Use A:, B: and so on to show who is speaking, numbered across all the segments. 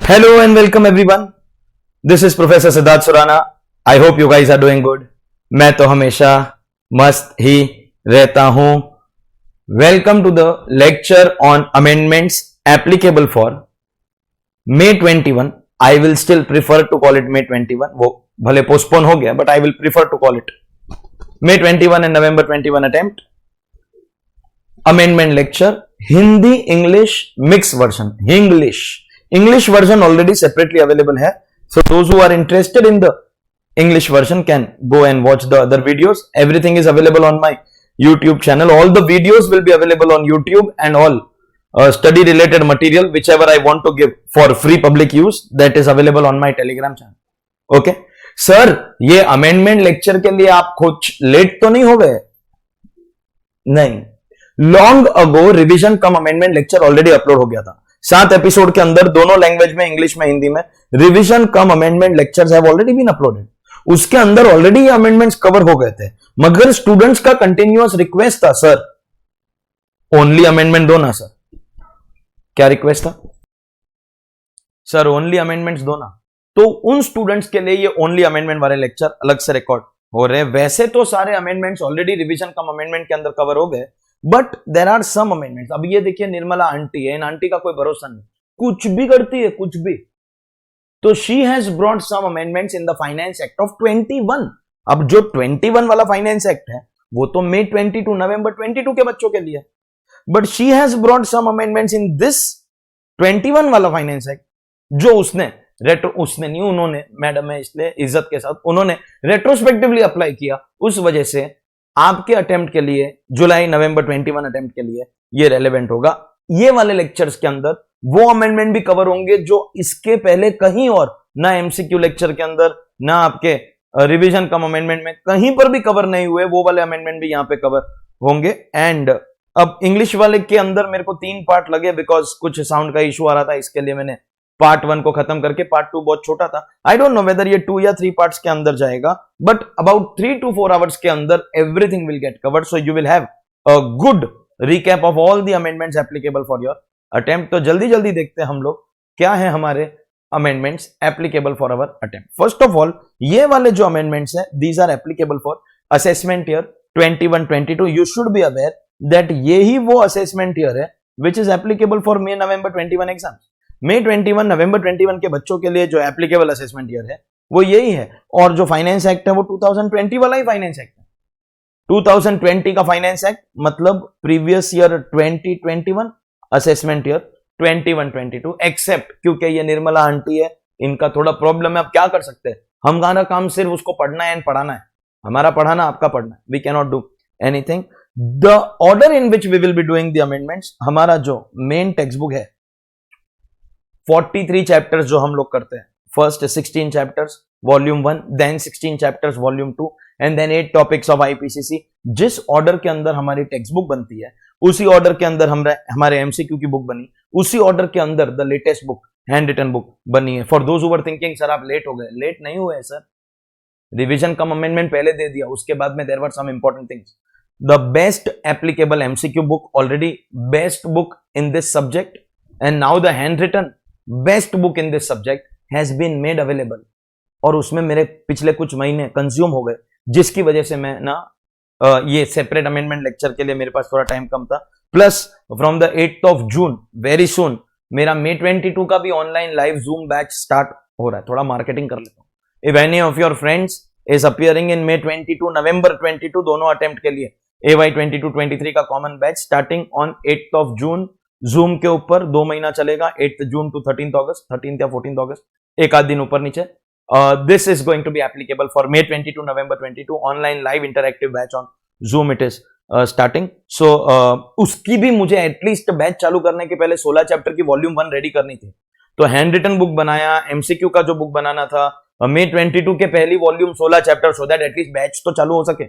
A: Hello and welcome everyone. This is Professor Siddharth Surana. I hope you guys are doing good. मैं तो हमेशा मस्त ही रहता हूं. Welcome to the lecture on amendments applicable for May 21. I will still prefer to call it May 21. वो भले postpone हो गया, but I will prefer to call it May 21 and November 21 attempt. Amendment lecture. Hindi English mix version. English version already separately available hai. So those who are interested in the English version can go and watch the other videos. Everything is available on my YouTube channel. All the videos will be available on YouTube and all study related material whichever I want to give for free public use, that is available on my Telegram channel. Okay. Sir ये amendment lecture के लिए आप कुछ late तो नहीं हो गए? नहीं. Long ago revision cum amendment lecture already upload हो गया था. 7 एपिसोड के अंदर दोनों लैंग्वेज में, इंग्लिश में, हिंदी में, revision cum amendment lectures have already been uploaded. उसके अंदर ऑलरेडी ये अमेंडमेंट्स कवर हो गए थे, मगर स्टूडेंट्स का कंटिन्यूअस रिक्वेस्ट था, सर ओनली अमेंडमेंट दो ना. सर क्या रिक्वेस्ट था? सर ओनली अमेंडमेंट्स दो ना. तो उन स्टूडेंट्स के लिए ये ओनली अमेंडमेंट वाले लेक्चर अलग से रिकॉर्ड हो रहे हैं. वैसे तो सारे amendments already revision cum amendment के अंदर कवर हो गए, but there are some amendments. अब ये देखिए, निर्मला आंटी है, इन आंटी का कोई भरोसा नहीं, कुछ भी करती है, कुछ भी. तो she has brought some amendments in the finance act of 21. अब जो 21 वाला फाइनेंस एक्ट है वो तो May 22 नवंबर 22 के बच्चों के लिए, but she has brought some amendments in this 21 वाला फाइनेंस एक्ट, जो उसने नहीं, उन्होंने, मैडम है इसलिए इज्जत के साथ, उन्होंने रेट्रोस्पेक्टिवली अप्लाई किया. उस वजह से आपके अटेम्प्ट के लिए, जुलाई नवंबर 21 अटेम्प्ट के लिए ये रेलेवेंट होगा. ये वाले लेक्चर्स के अंदर वो अमेंडमेंट भी कवर होंगे जो इसके पहले कहीं और, ना एमसीक्यू लेक्चर के अंदर, ना आपके रिवीजन कम अमेंडमेंट में कहीं पर भी कवर नहीं हुए. वो वाले अमेंडमेंट भी यहां पे कवर होंगे. एंड अब इंग्लिश वाले के अंदर मेरे को 3 पार्ट लगे, बिकॉज कुछ साउंड का इशू आ रहा था, इसके लिए मैंने पार्ट 1 को खत्म करके, पार्ट 2 बहुत छोटा था. आई डोंट नो वेदर ये 2 या 3 पार्ट्स के अंदर जाएगा, बट अबाउट 3 to 4 आवर्स के अंदर everything will get covered. So you will have a good recap of all the amendments applicable for your attempt. तो जल्दी जल्दी देखते हैं हम लोग क्या है हमारे amendments applicable for our attempt. First of all, ये वाले जो अमेंडमेंट्स है, these are applicable for assessment year 21-22. You should be aware that ये ही वो असेसमेंट ईयर है which is applicable for May November 21 exam. May 21 November 21 के बच्चों के लिए जो एप्लीकेबल असेसमेंट ईयर है वो यही है. और जो फाइनेंस एक्ट है वो 2020 वाला ही फाइनेंस एक्ट है. 2020 का फाइनेंस एक्ट मतलब previous year 2021, assessment year 21-22. Except क्योंकि ये निर्मला आंटी है, इनका थोड़ा प्रॉब्लम है. अब क्या कर सकते हैं, हमारा काम सिर्फ उसको पढ़ना है एंड पढ़ाना है. हमारा पढ़ाना, आपका पढ़ना है. We can not do anything. The order in which we will be doing the amendments, हमारा जो मेन टेक्स्ट बुक है 43 चैप्टर्स जो हम लोग करते हैं. First 16 chapters volume 1, then 16 chapters volume 2, and then 8 topics of IPCC. जिस ऑर्डर के अंदर हमारी टेक्स्ट बुक बनती है, उसी ऑर्डर के अंदर हमारे एमसीक्यू की बुक बनी, उसी ऑर्डर के अंदर the latest book, handwritten book बनी है. For those who were thinking sir आप लेट हो गए, लेट नहीं हुए सर. रिवीजन कम अमेंडमेंट पहले दे दिया, उसके बाद में there were some important things. The best applicable MCQ book, already best book in this subject, and now the hand written best book in this subject has been made available. और उसमें मेरे पिछले कुछ महीने कंज्यूम हो गए, जिसकी वजह से मैं ना ये सेपरेट अमेंडमेंट लेक्चर के लिए मेरे पास थोड़ा टाइम कम था. Plus from the 8th of June very soon मेरा May 22 का भी online live zoom batch start हो रहा है. थोड़ा मार्केटिंग कर लेता हूँ. If any of your friends is appearing in May 22 November 22 दोनों अटेम्प्ट के लिए AY 22-23 का common batch starting on 8th of June, zoom के ऊपर 2 महीना चलेगा, 8th June to 13th August, 13th या 14th August, एक आध दिन ऊपर नीचे. This is going to be applicable for May 22 November 22 online live interactive batch on Zoom. It is starting. So उसकी भी मुझे एटलीस्ट बैच चालू करने के पहले 16 चैप्टर की वॉल्यूम 1 रेडी करनी थी. तो हैंड रिटन बुक बनाया, एमसीक्यू का जो बुक बनाना था, May 22 के पहली volume 16 chapter, so that at least batch तो चालू हो सके.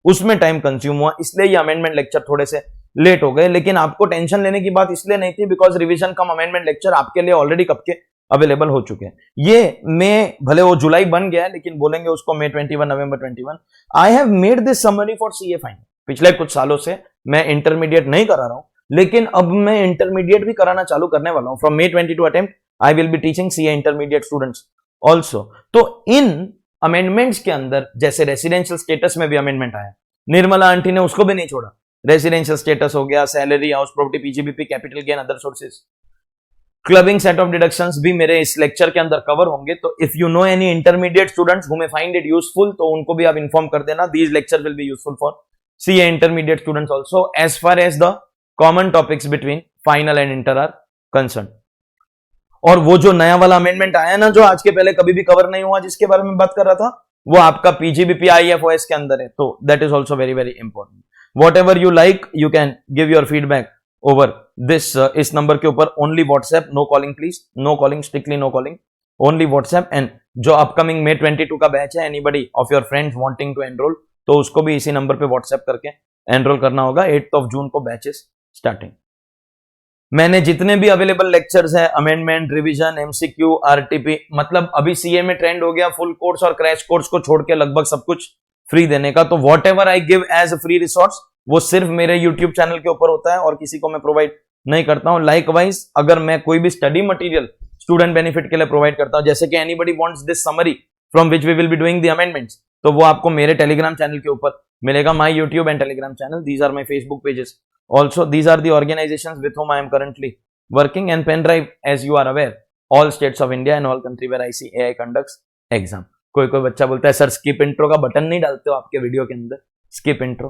A: उसमें टाइम कंज्यूम हुआ, इसलिए ये अमेंडमेंट लेक्चर थोड़े से लेट हो गए. लेकिन आपको टेंशन लेने की बात इसलिए नहीं थी, because revision cum amendment lecture आपके लिए ऑलरेडी कब के अवेलेबल हो चुके हैं. ये में भले वो जुलाई बन गया, लेकिन बोलेंगे उसको May 21 November 21. I have made this summary for CA final. पिछले कुछ सालों से मैं इंटरमीडिएट नहीं करा रहा हूं, लेकिन अब मैं इंटरमीडिएट भी कराना चालू करने वाला हूं. From May 22 attempt I will be teaching CA intermediate students also. तो इन अमेंडमेंट्स के अंदर जैसे रेसिडेंशियल स्टेटस में भी अमेंडमेंट आया, निर्मला आंटी ने उसको भी नहीं छोड़ा। रेसिडेंशियल स्टेटस हो गया, salary, house property, PGBP, capital gain, other sources, clubbing set off deductions भी मेरे इस लेक्चर के अंदर कवर होंगे। तो if you know any intermediate students who may find it useful, तो उनको भी आप इन्फॉर्म कर देना। These lecture will be useful for CA intermediate students also as far as the common topics between final and inter are concern. और वो जो नया वाला अमेंडमेंट आया ना, जो आज के पहले कभी भी कवर नहीं हुआ, जिसके बारे में बात कर रहा था, वो आपका पीजीबीपी आईएफओएस के अंदर है। तो that is also very very important. Whatever you like you can give your feedback over this, इस नंबर के ऊपर। Only WhatsApp, no calling please, no calling, strictly no calling, only WhatsApp. And जो upcoming May 22 का batch है, anybody of your friends wanting to enrol, तो उसको भी इसी नंबर पे व्हाट्सएप करके एनरोल करना होगा। 8 जून को बैच इज स्टार्टिंग। मैंने जितने भी अवेलेबल लेक्चर्स है, अमेंडमेंट, रिवीजन, एमसीक्यू, आरटीपी, मतलब अभी सीए में ट्रेंड हो गया फुल कोर्स और क्रैश कोर्स को छोड़ के लगभग सब कुछ फ्री देने का। तो whatever I give as a free resource, वो सिर्फ मेरे यूट्यूब चैनल के ऊपर होता है और किसी को मैं प्रोवाइड नहीं करता हूं। लाइकवाइज अगर मैं कोई भी स्टडी मटेरियल स्टूडेंट बेनिफिट के लिए प्रोवाइड करता हूं, जैसे कि anybody wants this summary from which we will be doing the amendments, तो वो आपको मेरे टेलीग्राम चैनल के ऊपर मिलेगा। My YouTube and Telegram channel, these are my Facebook pages also. These are the organizations with whom I am currently working. And pen drive, as you are aware, all states of India and all country where ICAI conducts exam. कोई बच्चा बोलता है sir skip intro का button नहीं डालते हो आपके video के अंदर, स्किप इंट्रो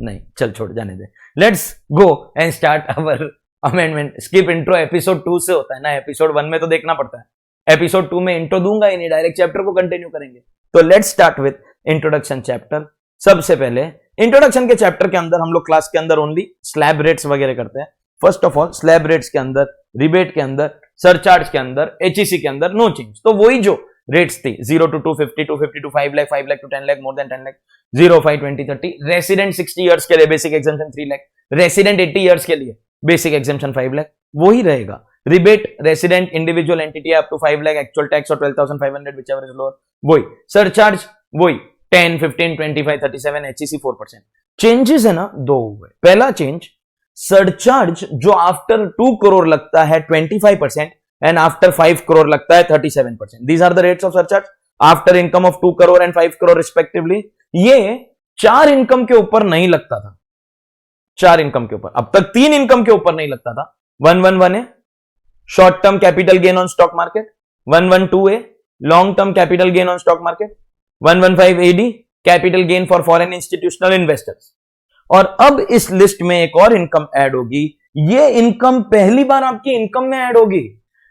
A: नहीं, चल छोड़ जाने दे। Let's go and start our amendment. Skip intro episode 2 से होता है ना, एपिसोड 1 में तो देखना पड़ता है, एपिसोड 2 में इंट्रो दूंगा ही नहीं, डायरेक्ट चैप्टर को कंटिन्यू करेंगे। तो let's start with introduction chapter. सबसे पहले इंट्रोडक्शन के चैप्टर के अंदर हम लोग क्लास के अंदर ओनली स्लैब रेट्स वगैरह करते हैं। First of all slab rates के अंदर, रिबेट के अंदर, सरचार्ज के अंदर, एचईसी के अंदर नो चेंज। तो वही जो रेट्स थी 0 to 250, 250 to 5 lakh, 5 lakh to 10 lakh, more than 10 lakh, 0, 5, 20, 30, resident 60 years के लिए basic exemption 3 lakh, resident 80 years के लिए बेसिक एग्जाम्पशन 5 लाख, वही रहेगा। Rebate resident individual entity up to 5 lakh, actual tax और 12,500 व्हिचएवर इज लोअर, वही। सरचार्ज वही 10, 15, 25, 37, एचईसी 4%। चेंजेस है ना, दो हुए। पहला चेंज, सरचार्ज जो आफ्टर 2 करोड़ लगता है 25% एंड आफ्टर 5 करोड़ लगता है 37%। These are the rates of surcharge after income of 2 crore and 5 crore respectively. ये 4 इनकम के ऊपर नहीं लगता था, 4 इनकम के ऊपर, अब तक 3 इनकम के ऊपर नहीं लगता था। 111 है short term capital gain on stock market, 112 है long term capital gain on stock market, 115 AD capital gain for foreign institutional investors. और अब इस लिस्ट में एक और इनकम ऐड होगी, ये इनकम पहली बार आपकी इनकम में ऐड होगी,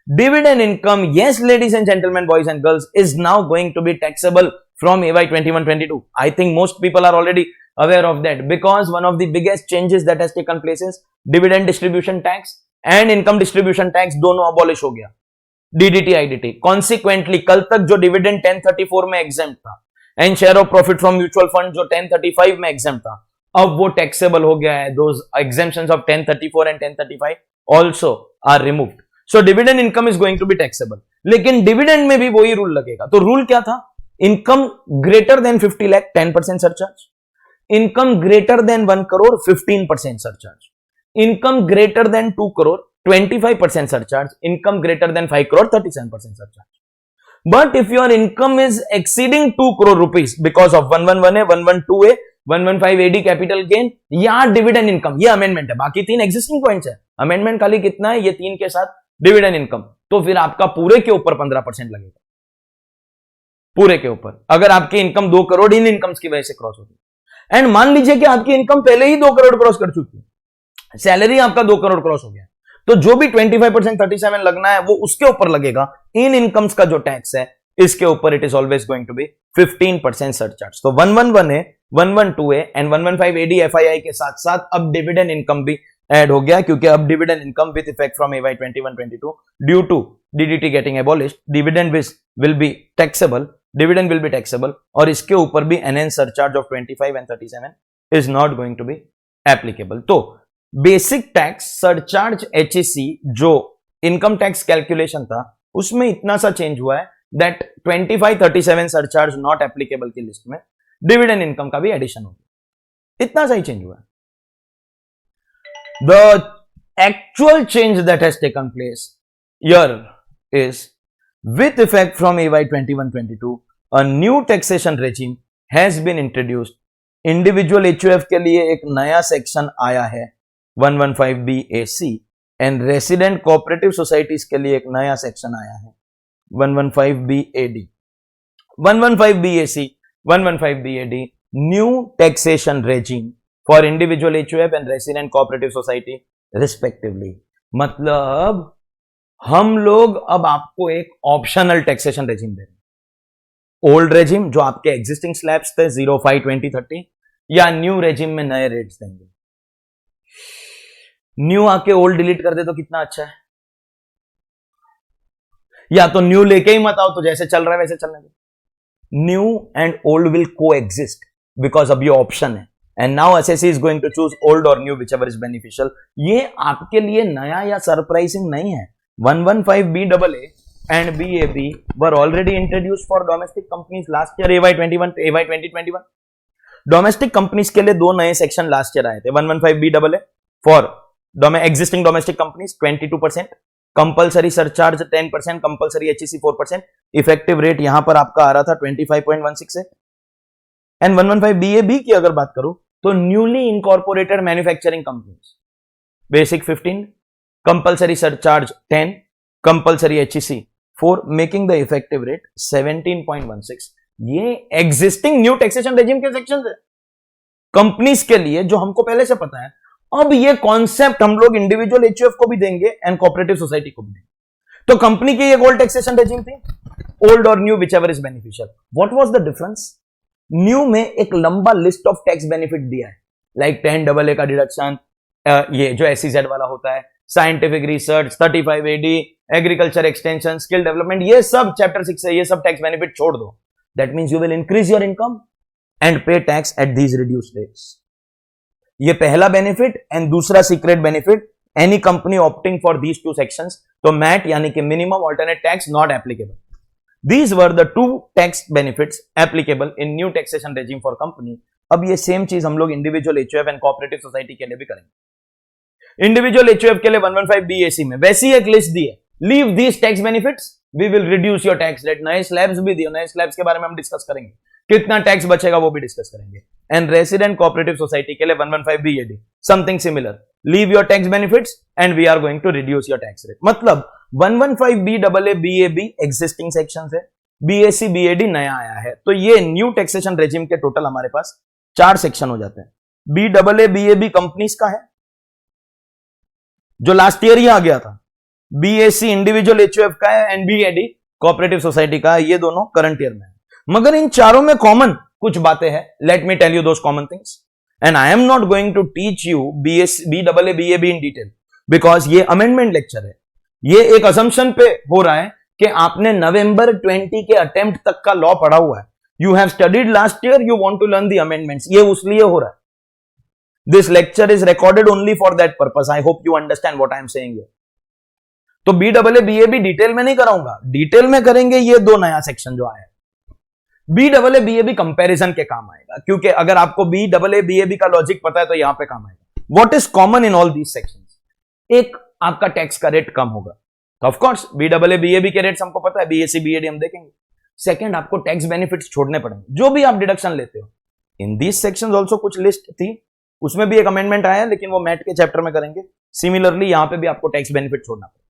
A: dividend income. Yes ladies and gentleman, boys and girls, is now going to be taxable from AY 21-22. I think most people are already aware of that, because one of the biggest changes that has taken place is dividend distribution tax and income distribution tax दोनों abolish हो गया, DDT IDT। Consequently कल तक जो dividend 1034 में exempt था and share of profit from mutual fund जो 1035 में exempt था, अब वो टैक्सेबल हो गया है। Those exemptions of 1034 and 1035 also are removed. So dividend income is going to be taxable. लेकिन डिविडेंड में भी वही रूल लगेगा। तो रूल क्या था? Income greater than 50 lakh 10% surcharge, income greater than 1 crore 15% surcharge, income greater than 2 crore 25% surcharge, income greater than 5 crore 37% surcharge. But if your income is exceeding 2 crore rupees because of 111A, 112A, 115AD capital gain या dividend income, ये amendment है, बाकी 3 existing points है, amendment खाली कितना है, ये 3 के साथ डिविडेंड इनकम, तो फिर आपका पूरे के ऊपर 15% लगेगा, पूरे के ऊपर। अगर आपकी इनकम 2 करोड़ इन इनकम्स की वजह से क्रॉस होती है, एंड मान लीजिए कि आपकी इनकम पहले ही 2 करोड़ क्रॉस कर चुकी है, सैलरी आपका 2 करोड़ क्रॉस हो गया, तो जो भी 25% 37 लगना है वो उसके ऊपर लगेगा। इन इनकम्स का जो टैक्स है इसके ऊपर it is always going to be 15% surcharge. तो 111A, 112A and 115AD FII के साथ साथ अब डिविडेंड इनकम भी ऐड हो गया, क्योंकि अब dividend income with effect from AY 21-22 due to DDT getting abolished, dividend will be taxable, dividend will be taxable, और इसके ऊपर भी NN surcharge of 25 and 37 is not going to be applicable. तो बेसिक टैक्स, सरचार्ज, HEC जो income tax calculation था उसमें इतना सा चेंज हुआ है दैट 25-37 सरचार्ज नॉट एप्लीकेबल की लिस्ट में डिविडेंड इनकम का भी एडिशन हो गया, इतना सा ही चेंज हुआ है। The actual change that has taken place here is with effect from AY 21-22 a new taxation regime has been introduced. Individual HUF के लिए एक नया सेक्शन आया है 115BAC and resident cooperative societies के लिए एक नया सेक्शन आया है 115BAD. 115BAC, 115BAD, new taxation regime for individual HUF and resident cooperative society respectively. मतलब हम लोग अब आपको एक ऑप्शनल टैक्सेशन रेजिम दे रहे हैं. ओल्ड रेजिम जो आपके एग्जिस्टिंग स्लैब्स थे 0, 5, 20, 30, या न्यू रेजिम में नए रेट्स देंगे. न्यू आके ओल्ड डिलीट कर दे तो कितना अच्छा है. या तो न्यू लेके ही मत आओ, तो जैसे चल रहा है वैसे चलने दो. New and old will coexist because अब ये ऑप्शन है. And now SSC is going to choose old or new whichever is beneficial. ये आपके लिए नया या सरप्राइजिंग नहीं है. 115BAA and BAB were already introduced for domestic companies last year AY 2021. Domestic companies के लिए दो नए सेक्शन लास्ट ईयर आए थे. 115BAA for existing domestic companies 22%, compulsory surcharge 10%, compulsory HEC 4%, effective rate यहां पर आपका आ रहा था 25.16 है. एंड 115BAB की अगर बात करूं तो newly incorporated manufacturing companies basic 15, compulsory surcharge 10, compulsory HEC 4, making the effective rate 17.16. ये एग्जिस्टिंग न्यू टैक्सेशन रेजिम के सेक्शंस है कंपनीज के लिए, जो हमको पहले से पता है. अब ये कॉन्सेप्ट हम लोग इंडिविजुअल HUF को भी देंगे एंड कोऑपरेटिव सोसाइटी को भी देंगे. तो कंपनी की एक ओल्ड टैक्सेशन रेजिम थी, old or new whichever is beneficial. What was the difference? New में एक लंबा लिस्ट ऑफ टैक्स बेनिफिट दिया है, लाइक 10AA का डिडक्शन, ये जो SEZ वाला होता है, scientific research, 35AD, agriculture extension, skill development, ये सब चैप्टर 6 है. ये सब टैक्स बेनिफिट छोड़ दो. That means you will increase your income and pay tax at these reduced rates. ये पहला बेनिफिट. एंड दूसरा secret benefit, any company opting for these two sections, तो मैट यानी कि minimum alternate tax not applicable. These were the two tax benefits applicable in new taxation regime for company. अब ये same चीज हम लोग individual HUF and cooperative society के लिए भी करेंगे. इंडिविजुअल HUF के लिए 115BAC में वैसी एक लिस्ट दी है, leave these tax benefits, we will reduce your tax rate. नए स्लैब्स भी दिए, नए स्लैब्स के बारे में हम डिस्कस करेंगे, कितना टैक्स बचेगा वो भी डिस्कस करेंगे. एंड रेसिडेंट कोऑपरेटिव सोसाइटी के लिए 115BAD something similar, leave your tax benefits and we are going to reduce your tax rate. मतलब 115BAA BAB एग्जिस्टिंग सेक्शंस है, BAC BAD नया आया है. तो ये न्यू टैक्सेशन रेजिम के टोटल हमारे पास 4 सेक्शन हो जाते हैं. BAA BAB कंपनीज का है जो लास्ट ईयर ही आ गया था. BAC इंडिविजुअल HUF का है एंड BAD कोऑपरेटिव सोसाइटी का है. ये दोनों करंट ईयर में है. मगर इन चारों में कॉमन कुछ बातें हैं. Let me tell you those common things and I am not going to teach you BAA BAB in detail because ये अमेंडमेंट लेक्चर है. ये एक असम्पशन पे हो रहा है कि आपने नवंबर 20 के अटेम्प्ट तक का लॉ पढ़ा हुआ है. You have studied last year, you want to learn the amendments. ये उसलिए हो रहा है. This lecture is recorded only for that purpose. I hope you understand what I am saying. तो BAA BAB डिटेल में नहीं कराऊंगा, डिटेल में करेंगे ये दो नया सेक्शन जो आया है. BAA BAB कंपैरिजन के काम आएगा, क्योंकि अगर आपको BAA BAB का लॉजिक पता है तो यहां पे काम आएगा. What is common in all these sections? एक, आपका टैक्स का रेट कम होगा. तो ऑफ कोर्स BAA BAB के रेट्स हमको पता है, BAC BAD हम देखेंगे. सेकंड, आपको टैक्स बेनिफिट्स छोड़ने पड़ेंगे जो भी आप डिडक्शन लेते हो. इन दीज सेक्शंस आल्सो कुछ लिस्ट थी, उसमें भी एक अमेंडमेंट आया, लेकिन वो मैट के चैप्टर में करेंगे. सिमिलरली यहां पे भी आपको टैक्स बेनिफिट छोड़ना पड़ेगा.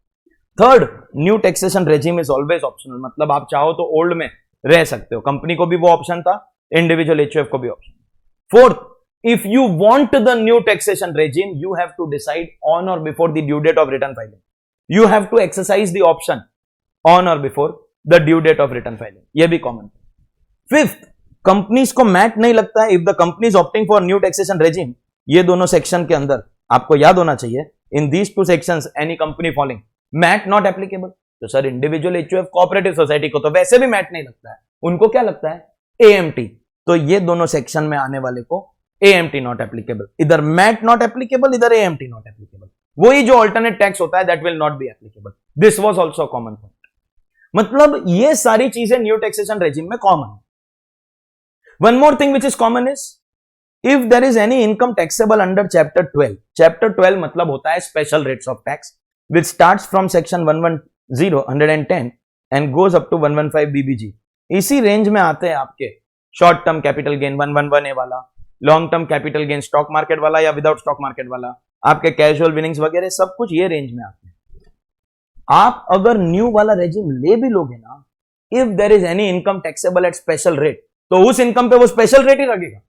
A: Third, new taxation regime is always optional. मतलब आप चाहो तो ओल्ड में रह सकते हो. कंपनी को भी वो ऑप्शन था, इंडिविजुअल HUF को भी option. Fourth, if you want the new taxation regime, you have to decide on or before the due date of return filing. You have to exercise the option on or before the due date of return filing. ये भी common. Fifth, companies को MAT नहीं लगता है if the company is opting for new taxation regime. ये दोनों section के अंदर आपको याद होना चाहिए, in these two sections any company following MAT not applicable. तो sir individual HUF cooperative society को तो वैसे भी मैट नहीं लगता है, उनको क्या लगता है? AMT. तो ये दोनों सेक्शन में आने वाले को AMT नॉट एप्लीकेबल. इधर मैट नॉट एप्लीकेबल, इधर AMT नॉट एप्लीकेबल. वही जो अल्टरनेट टैक्स होता है that will not be applicable. This was also common point. मतलब ये सारी चीजें न्यू टैक्सेशन रेजिम में कॉमन है. One more thing which is common is if there is any income taxable under chapter 12. Chapter 12 मतलब होता है special rates of tax, which starts from section 0 110 and goes up to 115 BBG। इसी range में आते हैं आपके short term capital gain 111A वाला, long term capital gain stock market वाला या विदाउट स्टॉक मार्केट वाला, आपके कैजुअल विनिंग्स वगैरह सब कुछ ये रेंज में आते हैं। आप अगर न्यू वाला रेजिम ले भी लोगे ना, if there is any income taxable at special rate, तो उस इनकम पे वो स्पेशल रेट ही लगेगा।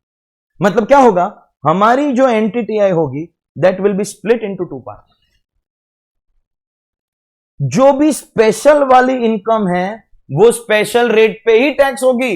A: मतलब क्या होगा, हमारी जो एनटीटीआई होगी that will be split into 2 part. जो भी स्पेशल वाली इनकम है वो स्पेशल रेट पे ही टैक्स होगी,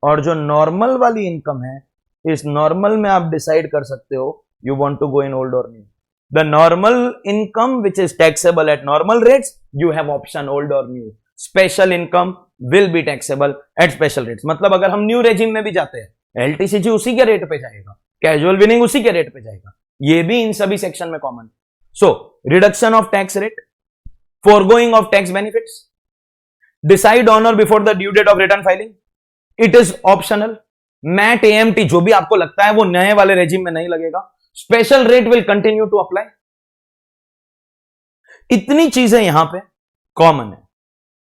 A: और जो नॉर्मल वाली इनकम है, इस नॉर्मल में आप डिसाइड कर सकते हो you want to go in old or new. The normal income which is taxable at normal rates, you have option old or new. Special income will be taxable at special rates. मतलब अगर हम new regime में भी जाते हैं, LTCG उसी के rate पे जाएगा, कैजुअल विनिंग उसी के रेट पे जाएगा। ये भी इन सभी सेक्शन में common. So reduction of tax rate, foregoing of tax benefits, decide on or before the due date of return filing, it is optional। MAT AMT जो भी आपको लगता है वो नए वाले रेजिम में नहीं लगेगा। Special rate will continue to apply. इतनी चीजें यहां पे कॉमन है,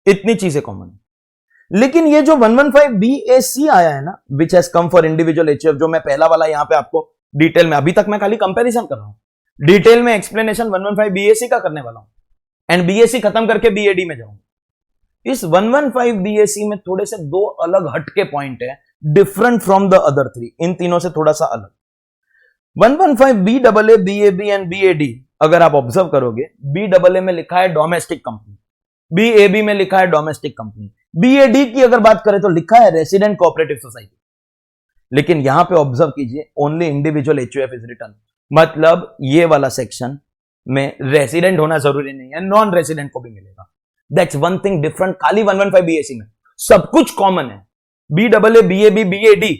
A: इतनी चीजें कॉमन है। लेकिन ये जो 115 BAC आया है ना, which has come for individual HUF, जो मैं पहला वाला यहां पे आपको डिटेल में, अभी तक मैं खाली कंपैरिजन कर रहा हूं, डिटेल में एक्सप्लेनेशन 115 BAC का करने वाला हूं एंड BAC खत्म करके BAD में जाऊंगा। इस 115 BAC में थोड़े से 2 अलग हटके पॉइंट है, डिफरेंट फ्रॉम द अदर 3, इन तीनों से थोड़ा सा अलग। 115 BAA, BAB एंड BAD अगर आप ऑब्जर्व करोगे, BAA में लिखा है डोमेस्टिक कंपनी, BAB में लिखा है डोमेस्टिक कंपनी, BAD की अगर बात करें तो लिखा है रेसिडेंट कोऑपरेटिव सोसाइटी। लेकिन यहां पे ऑब्जर्व कीजिए, only individual HUF is return. मतलब ये वाला सेक्शन में रेसिडेंट होना जरूरी नहीं है, नॉन रेसिडेंट को भी मिलेगा। दैट्स वन थिंग डिफरेंट खाली 115 BAC में। सब कुछ कॉमन है, BAA, BAB, BAD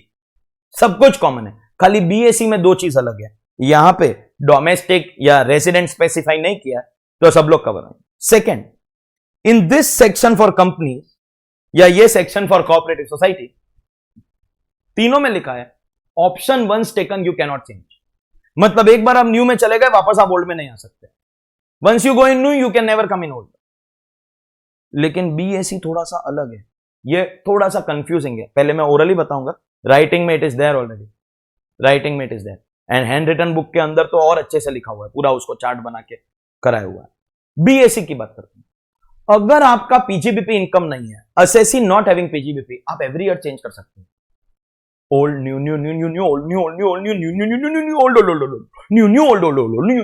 A: सब कुछ कॉमन है, खाली BAC में 2 चीज अलग है। यहां पे डोमेस्टिक या रेसिडेंट स्पेसिफाई नहीं किया, तो सब लोग कवर है। Second, in this section for company या ये सेक्शन फॉर कोऑपरेटिव सोसाइटी, तीनों में लिखा है option once taken you can not change. मतलब एक बार आप न्यू में चले गए, वापस आप ओल्ड में नहीं आ सकते। Once you go in new you can never come in old. लेकिन BAC थोड़ा सा अलग है, ये थोड़ा सा कंफ्यूजिंग है। पहले मैं ओरली बताऊंगा, राइटिंग में it is there already, writing में it is there, and handwritten book के अंदर तो और अच्छे से लिखा हुआ है, पूरा उसको चार्ट बना के कराया हुआ है। BAC की बात करते हैं, अगर आपका PGBP इनकम नहीं है, असेसी नॉट हैविंग PGBP, आप एवरी ईयर चेंज कर सकते हैं। Old new new new new new old new old new old new new new new new new old old old new new old old old new.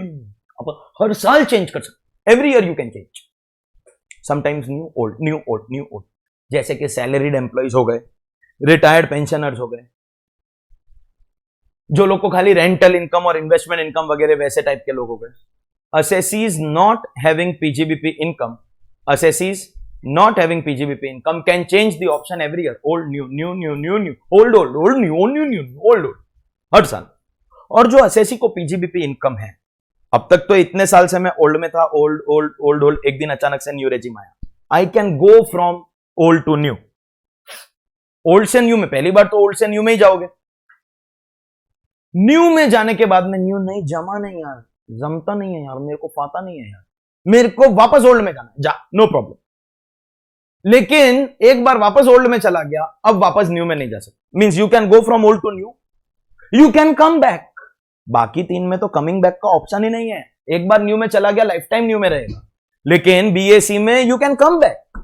A: आप हर साल change कर सकते, every year you can change. Sometimes new old new old new old, जैसे कि salaried employees हो गए, retired pensioners हो गए, जो लोग को खाली रेंटल इनकम और इन्वेस्टमेंट इनकम वगैरह वैसे टाइप के लोग हो गए। Assessees not having PGBP income, assessees not having PGBP income can change the option every year, old new new new new new old old old new old new new old old हर साल। और जो assessee को PGBP income है, अब तक तो इतने साल से मैं ओल्ड में था, ओल्ड ओल्ड ओल्ड ओल्ड, एक दिन अचानक से न्यू रेजिम आया, I can go from old to new. Old से न्यू में पहली बार तो ओल्ड से न्यू में ही जाओगे, न्यू में जाने के बाद में न्यू नहीं जमा नहीं यार, जमता नहीं है यार, मेरे को पाता नहीं है यार, मेरे को वापस ओल्ड में जाना, जा नो प्रॉब्लम। लेकिन एक बार वापस ओल्ड में चला गया, अब वापस न्यू में नहीं जा सकता। Means you can go from old to new, you can come back. बाकी 3 में तो कमिंग बैक का ऑप्शन ही नहीं है। एक बार न्यू में चला गया, लाइफ टाइम न्यू में रहेगा। लेकिन BAC में you can come back,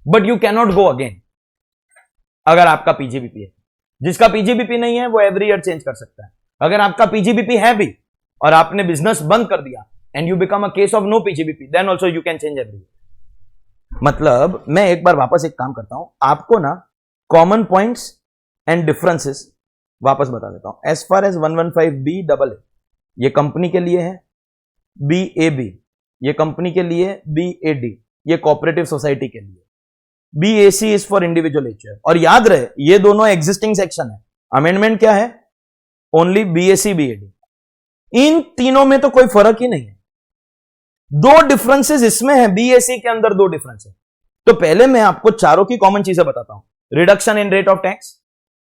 A: but you can not go again. अगर आपका PGBP है, जिसका PGBP नहीं है वो एवरी ईयर चेंज कर सकता है। अगर आपका PGBP है भी और आपने बिजनेस बंद कर दिया and you become a case of no PGBP, then also you can change every year. मतलब मैं एक बार वापस एक काम करता हूं, आपको ना कॉमन पॉइंट्स एंड डिफरेंसेस वापस बता देता हूं। एज फार एज 115 BAA ये कंपनी के लिए है, BAB ये कंपनी के लिए, BAD ये कोऑपरेटिव सोसाइटी के लिए, BAC is for individual HUF. और याद रहे ये दोनों एग्जिस्टिंग सेक्शन है, अमेंडमेंट क्या है, ओनली BAC BAD। इन तीनों में तो कोई फर्क ही नहीं है। 2 डिफरेंसेस इसमें है, BAC के अंदर 2 डिफरेंस है। तो पहले मैं आपको चारों की कॉमन चीजें बताता हूं। Reduction in rate of tax,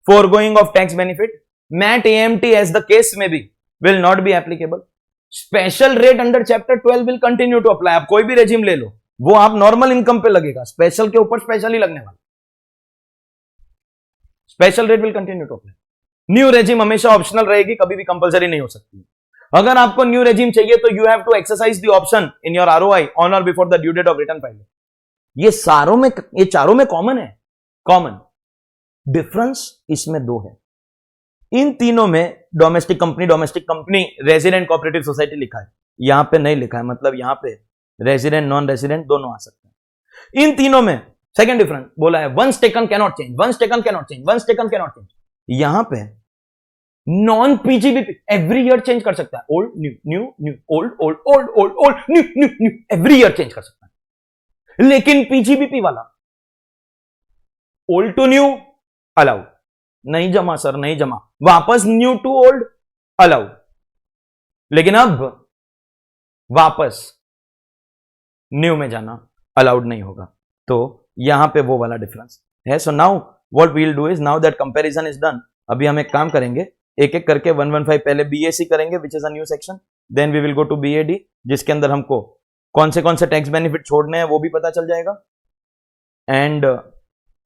A: foregoing of tax benefit, MAT AMT as the case में भी will not be applicable, special rate under chapter 12 will continue to apply. आप कोई भी रेजिम ले लो, वो आप नॉर्मल इनकम पे लगेगा, स्पेशल के ऊपर स्पेशल ही लगने वाला। Special rate will continue to apply. New regime हमेशा ऑप्शनल रहेगी, कभी भी कंपलसरी नहीं हो सकती। अगर आपको न्यू रेजिम चाहिए तो you have to exercise the option in your ROI on or before the due date of return filing. ये चारों में कॉमन है। कॉमन डिफरेंस इसमें दो है। इन तीनों में domestic company, resident cooperative society लिखा है, यहां पे नहीं लिखा है, मतलब यहां पे रेजिडेंट नॉन रेजिडेंट दोनों आ सकते हैं। इन तीनों में सेकंड डिफरेंस बोला है once taken cannot change, once taken cannot change, once taken cannot change. यहां पे non PGBP every year change कर सकता है। Old new, new new, old old, old old, old new new new, every year change कर सकता है। लेकिन PGBP वाला ओल्ड टू न्यू अलाउड, नहीं जमा सर, नहीं जमा, वापस न्यू टू ओल्ड अलाउड, लेकिन अब वापस न्यू में जाना अलाउड नहीं होगा। तो यहां पे वो वाला डिफरेंस है। So now what we will do is, now that comparison is done, अभी हम एक काम करेंगे, एक एक करके 115 पहले बीएसी करेंगे which is a new section, then we will go to BAD जिसके अंदर हमको कौन से टैक्स बेनिफिट छोड़ने हैं वो भी पता चल जाएगा, and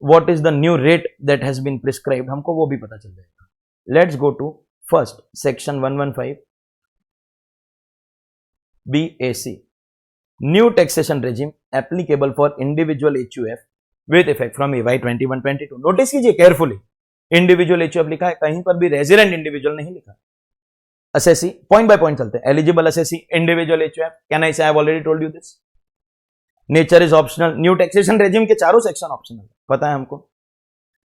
A: what is the new rate that has been prescribed हमको वो भी पता चल जाएगा। Let's go to first section 115 BAC, new taxation regime applicable for individual HUF with effect from EY 21-22। Notice कीजिए केयरफुली, इंडिविजुअल एचयूएफ लिखा है, कहीं पर भी रेजिडेंट इंडिविजुअल नहीं लिखा। असेसी पॉइंट बाय पॉइंट चलते हैं। Eligible assessee, individual HUF, can I say I have already told you this. Nature is optional. New taxation regime के चारों सेक्शन ऑप्शनल, पता है हमको।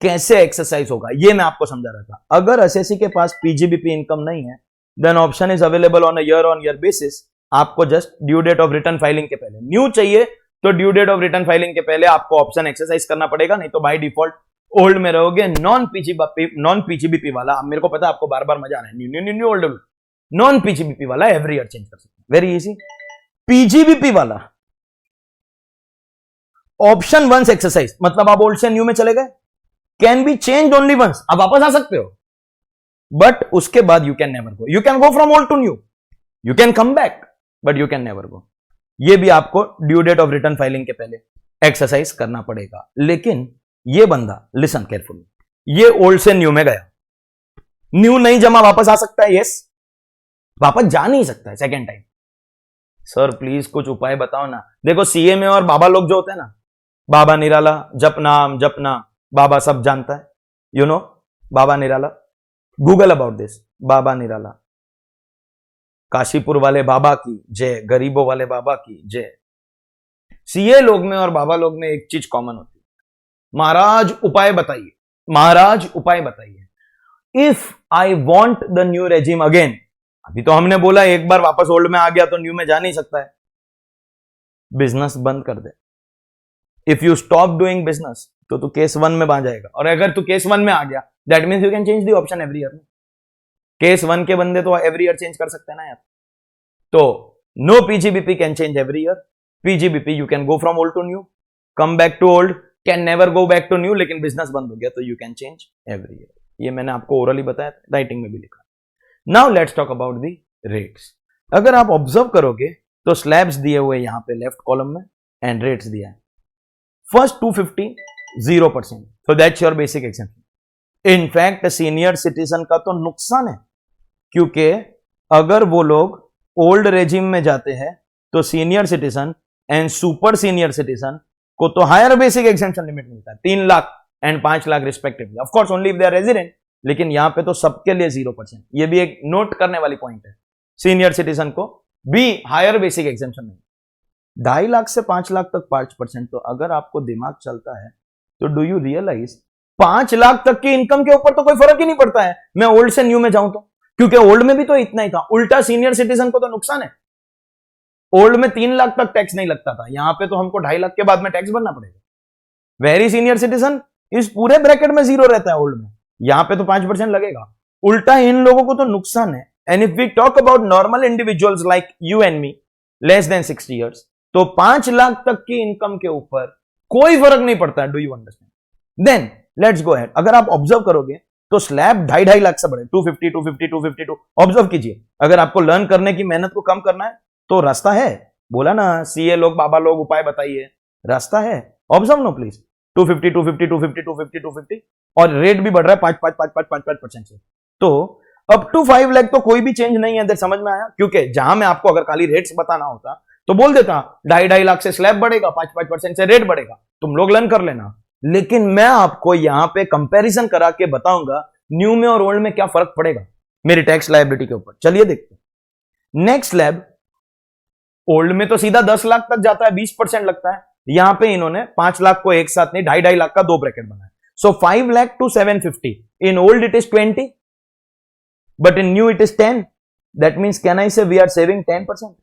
A: कैसे एक्सरसाइज होगा ये मैं आपको समझा रहा था। अगर असेसी के पास पीजीबीपी इनकम नहीं है, then option is available on on year basis. आपको just due date of return filing के पहले, न्यू चाहिए तो due date of return filing के पहले आपको ऑप्शन एक्सरसाइज करना पड़ेगा, नहीं तो बाय डिफॉल्ट ओल्ड में रहोगे। नॉन पीजीबीपी वाला, अब मेरे को पता है आपको बार बार मजा आ रहा है, new new new old, non PGBP वाला एवरी ईयर चेंज कर सकते हैं, वेरी इजी। पीजीबीपी वाला ऑप्शन वंस एक्सरसाइज, मतलब आप ओल्ड से न्यू में चले गए, can be change only once, आप वापस आ सकते हो, बट उसके बाद you can never go. You can go from old to new, you can come back, but you can never go. ये भी आपको due date of return filing के पहले एक्सरसाइज करना पड़ेगा। लेकिन ये बंदा, लिसन केयरफुली, ये ओल्ड से न्यू में गया, न्यू नहीं जमा, वापस आ सकता है? यस, वापस जा नहीं सकता है सेकेंड टाइम। सर प्लीज कुछ उपाय बताओ ना। देखो सीए में और बाबा लोग जो होते हैं ना, बाबा निराला, जप नाम, बाबा सब जानता है, you know Baba Nirala, Google about this, Baba Nirala, Kashipur वाले बाबा की जय, गरीबों वाले बाबा की जय। सीए लोग में और बाबा लोग में एक चीज कॉमन होती है, महाराज उपाय बताइए, महाराज उपाय बताइए। If I want the new regime again, अभी तो हमने बोला एक बार वापस ओल्ड में आ गया तो न्यू में जा नहीं सकता है, बिजनेस बंद कर दे। If you stop doing business तो तू केस 1 में आ जाएगा, और अगर तू केस 1 में आ गया that means you can change the option every year. Case 1 के बंदे तो एवरी ईयर चेंज कर सकते हैं ना यार। तो no PGBP can change every year, PGBP you can go from old to new, come back to old, can never go back to new, लेकिन बिजनेस बंद हो गया तो you can change every year. ये मैंने आपको ओरली बताया, writing में भी लिखा। Now let's talk about the rates. अगर आप ऑब्जर्व करोगे तो स्लैब्स दिए हुए यहां पे लेफ्ट कॉलम में एंड रेट्स दिया है। First 250 0%, so that's your basic example. In fact senior citizen का तो नुकसान है, क्योंकि अगर वो लोग ओल्ड रेजिम में जाते हैं तो senior citizen and super senior citizen को तो हायर बेसिक एग्जेम्पशन लिमिट मिलता है 3 lakh and 5 lakh respectively, of course only if they are resident, लेकिन यहां पे तो सबके लिए 0%। ये भी एक नोट करने वाली पॉइंट है, सीनियर सिटीजन को भी हायर बेसिक एग्जेम्पशन नहीं। 2.5 लाख से 5 लाख तक 5%, तो अगर आपको दिमाग चलता है तो डू यू रियलाइज 5 लाख तक की इनकम के ऊपर तो कोई फर्क ही नहीं पड़ता है मैं ओल्ड से न्यू में जाऊं तो, क्योंकि ओल्ड में भी तो इतना ही था। उल्टा सीनियर सिटीजन को तो नुकसान है, ओल्ड में 3 लाख तक टैक्स नहीं लगता था, यहां पे तो हमको 2.5 लाख के बाद में टैक्स भरना पड़ेगा। वेरी सीनियर सिटीजन इस पूरे ब्रैकेट में 0 रहता है ओल्ड में, यहां पे तो 5% लगेगा। उल्टा इन लोगों को तो नुकसान है। And if we talk about normal individuals like you and me less than 60 years, तो 5 लाख तक की इनकम के ऊपर कोई फर्क नहीं पड़ता है। Do you understand? Then let's go ahead. अगर आप ऑब्जर्व करोगे तो स्लैब 2.5 लाख से बढ़े 250 250 252। ऑब्जर्व कीजिए, अगर आपको लर्न करने की मेहनत को कम करना है तो रास्ता है। बोला ना सीए लोग बाबा लोग उपाय बताइए, रास्ता है। ऑब्जर्व नो प्लीज, 250 250 250 250 250 और रेट भी बढ़ रहा है 5% से। तो अप टू 5 लाख तो कोई भी चेंज नहीं है, समझ में आया? क्योंकि जहां मैं आपको अगर खाली रेट्स बताना होता तो बोल देता 2.5 लाख से स्लैब बढ़ेगा, 5% से रेट बढ़ेगा, तुम लोग लर्न कर लेना। लेकिन मैं आपको यहां पे कंपैरिजन करा के बताऊंगा न्यू में और ओल्ड में क्या फर्क पड़ेगा मेरी टैक्स लायबिलिटी के ऊपर। चलिए देखते हैं। नेक्स्ट स्लैब ओल्ड में तो सीधा 10 लाख तक जाता है, 20% लगता है। यहां पे इन्होंने 5 लाख को एक साथ नहीं 2.5 लाख का 2 ब्रैकेट बनाया। So 5 lakh to 750, in old it is 20 but in new it is 10। That means can I say we are saving 10%।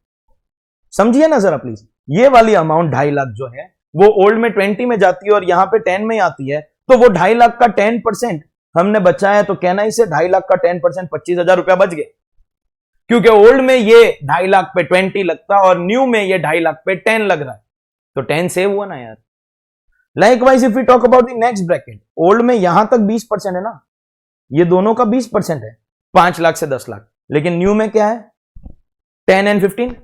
A: समझिए ना जरा प्लीज, ये वाली अमाउंट 2.5 लाख जो है वो ओल्ड में 20 में जाती है और यहां पे 10 में आती है, तो वो 2.5 लाख का 10% हमने बचाया। तो कैन आई से 2.5 लाख का 10% 25,000 रुपया बच गए, क्योंकि ओल्ड में ये 2.5 लाख पे 20 लगता और न्यू में ये 2.5 लाख पे 10 लग रहा है, तो 10 सेव हुआ ना यार। Likewise if we talk about the next bracket, old में यहां तक 20% है ना, ये दोनों का 20% है, 5 लाख से 10 लाख। लेकिन न्यू में क्या है 10 एंड 15,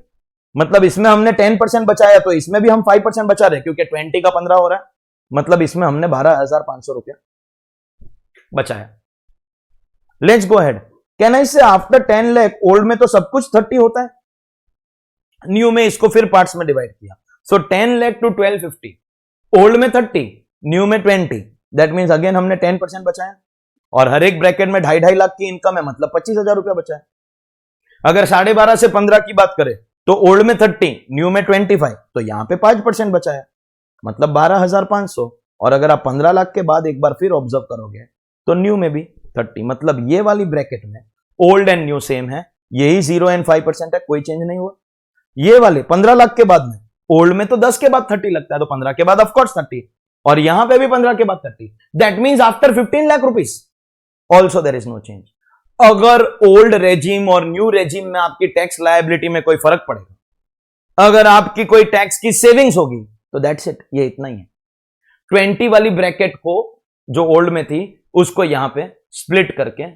A: मतलब इसमें हमने 10% बचाया तो इसमें भी हम 5% बचा रहे, क्योंकि 20 का 15 हो रहा है, मतलब इसमें हमने 12,500 रुपया बचाया। Let's go ahead. Can I से आफ्टर 10 लाख ओल्ड में तो सब कुछ 30 होता है, न्यू में इसको फिर पार्ट्स में डिवाइड किया। सो 10 लाख टू 1250, ओल्ड में 30 न्यू में 20, दैट मीन्स अगेन हमने 10% बचाया। और हर एक ब्रैकेट में 2.5 लाख की इनकम है, मतलब 25,000 रुपया बचा है। अगर 12.5 से 15 की बात करें तो ओल्ड में 30 न्यू में 25, तो यहां पे 5% बचाया, मतलब 12,500। और अगर आप 15 लाख के बाद एक बार फिर ऑब्जर्व करोगे तो न्यू में भी 30, मतलब ये वाली ब्रैकेट में ओल्ड एंड न्यू सेम है, यही 0 एंड 5% है, कोई चेंज नहीं हुआ। ये वाले 15 लाख के बाद में ओल्ड में तो 10 के बाद 30 लगता है, तो 15 के बाद ऑफकोर्स 30, और यहां पे भी 15 के बाद 30। That means after 15 lakh rupees also there is no change. अगर ओल्ड रेजिम और न्यू रेजिम में आपकी टैक्स लायबिलिटी में कोई फर्क पड़ेगा, अगर आपकी कोई टैक्स की सेविंग्स होगी, तो दैट्स इट, ये इतना ही है। 20 वाली ब्रैकेट को जो ओल्ड में थी उसको यहां पे स्प्लिट करके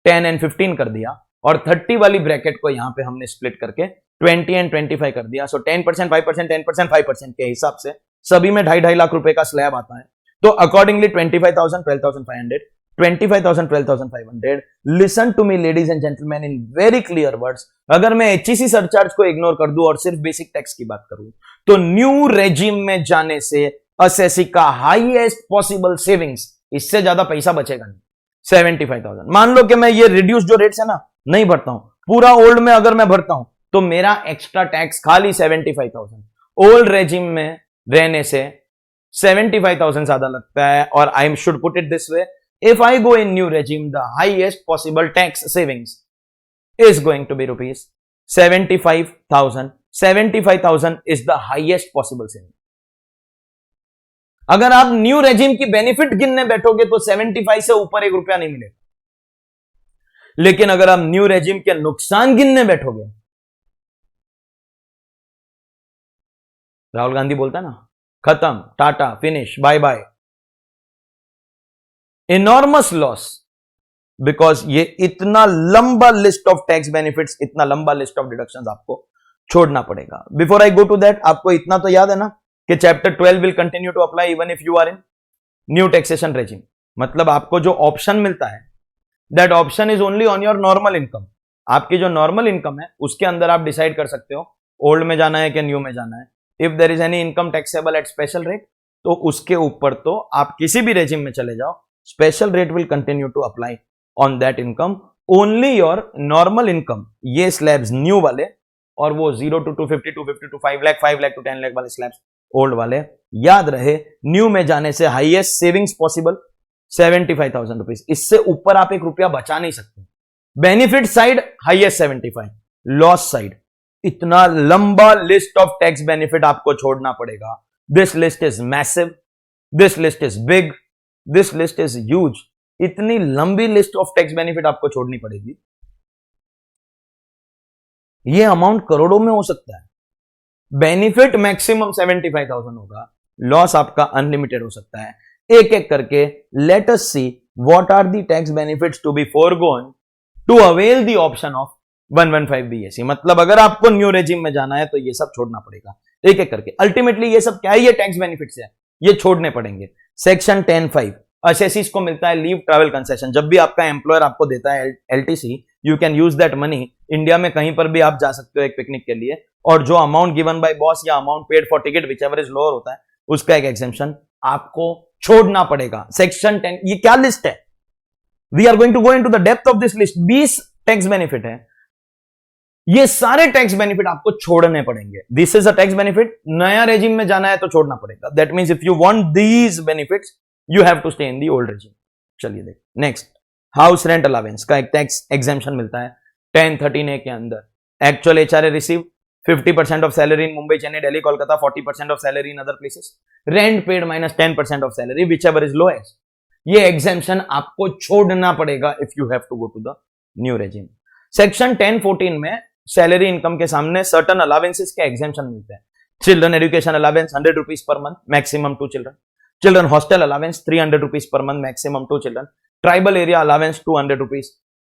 A: 10 एंड 15 कर दिया, और 30 वाली ब्रैकेट को यहां पे हमने स्प्लिट करके 20 एंड 25 कर दिया। सो 10% 5% 10% 5% के हिसाब से सभी में 2.5 लाख रुपए का स्लैब आता है। तो accordingly 25,000 12,500, 25,000 12,500। Listen to me ladies and gentleman in very clear words, अगर मैं एचईसी सरचार्ज को इग्नोर कर दूं और सिर्फ बेसिक टैक्स की बात करूं, तो न्यू रेजिम में जाने से असेसी का हाईएस्ट पॉसिबल सेविंग्स, इससे ज्यादा पैसा बचेगा नहीं, 75,000। मान लो कि मैं ये रिड्यूस जो रेट्स है ना नहीं भरता हूं, पूरा ओल्ड में अगर मैं भरता हूं तो मेरा एक्स्ट्रा टैक्स खाली 75,000। ओल्ड रेजिम में रहने से 75,000 ज्यादा लगता है। और I should put it this way, if I go in new regime, the highest possible tax savings is going to be rupees 75,000. 75,000 is the highest possible saving. अगर आप न्यू रेजिम की बेनिफिट गिनने बैठोगे तो 75 से ऊपर 1 रुपया नहीं मिलेगा, लेकिन अगर आप न्यू रेजिम के नुकसान गिनने बैठोगे, राहुल गांधी बोलता है ना, खत्म, tata, finish, bye bye, enormous loss. Because ये इतना लंबा लिस्ट ऑफ टैक्स बेनिफिट्स, इतना लंबा लिस्ट ऑफ डिडक्शंस आपको छोड़ना पड़ेगा। Before I go to that, आपको इतना तो याद है ना कि chapter 12 will continue to apply even if you are in new taxation regime. मतलब आपको जो ऑप्शन मिलता है, that option is only on your normal income. आपकी जो नॉर्मल इनकम है उसके अंदर आप डिसाइड कर सकते हो ओल्ड में जाना है कि न्यू में जाना है। If there is any income taxable at special rate, तो उसके ऊपर तो आप किसी भी रेजिम में चले जाओ, special rate will continue to apply on that income. Only your normal income, ये स्लैब्स न्यू वाले, और वो 0 to 250 250 to 5 lakh 5 lakh to 10 lakh वाले स्लैब्स ओल्ड वाले। याद रहे, न्यू में जाने से हाईएस्ट सेविंग्स पॉसिबल 75,000 रुपीज, इससे ऊपर आप 1 रुपया बचा नहीं सकते। Benefit side highest 75, loss side इतना लंबा लिस्ट ऑफ टैक्स बेनिफिट आपको छोड़ना पड़ेगा। This list is massive, this list is big, this list is huge. इतनी लंबी लिस्ट ऑफ टैक्स बेनिफिट आपको छोड़नी पड़ेगी। ये अमाउंट करोड़ों में हो सकता है। बेनिफिट मैक्सिमम 75,000 होगा, लॉस आपका अनलिमिटेड हो सकता है। एक एक करके let us see what are the tax benefits to be foregone to avail the option of 115 BSE। मतलब अगर आपको न्यू रेजिम में जाना है तो ये सब छोड़ना पड़ेगा एक एक करके। अल्टीमेटली ये सब क्या है, ये टैक्स बेनिफिट्स है, ये छोड़ने पड़ेंगे। सेक्शन 10(5) असेसीज को मिलता है लीव ट्रैवल कंसेशन। जब भी आपका एम्प्लॉयर आपको देता है LTC, you can use that money. India में कहीं पर भी आप जा सकते हो एक पिकनिक के लिए, और जो अमाउंट गिवन बाय बॉस या amount paid for ticket which ever is lower होता है, उसका एक एक्सेम्पशन आपको छोड़ना पड़ेगा। सेक्शन 10, ये क्या लिस्ट है, we are going to go into the depth of this list. 20 tax benefit है, ये सारे टैक्स बेनिफिट आपको छोड़ने पड़ेंगे। This is a tax benefit, नया रेजिम में जाना है तो छोड़ना पड़ेगा। That means if you want these benefits you have to stay in the old regime. चलिए देख नेक्स्ट, हाउस रेंट अलावेंस का एक टैक्स एग्जेम्पशन मिलता है 10(13)(a) के अंदर। Actual HRA receive 50% of salary in Mumbai, Chennai, Delhi, Kolkata, 40% of salary in other places, rent paid minus 10% of salary whichever is lowest. ये exemption आपको छोड़ना पड़ेगा if you have to go to the new regime. Section 10(14) में salary income के सामने certain allowances के exemption मिलते हैं। Children education allowance 100 rupees per month, maximum 2 children. Children hostel allowance 300 rupees per month, maximum 2 children. Tribal area allowance 200 rupees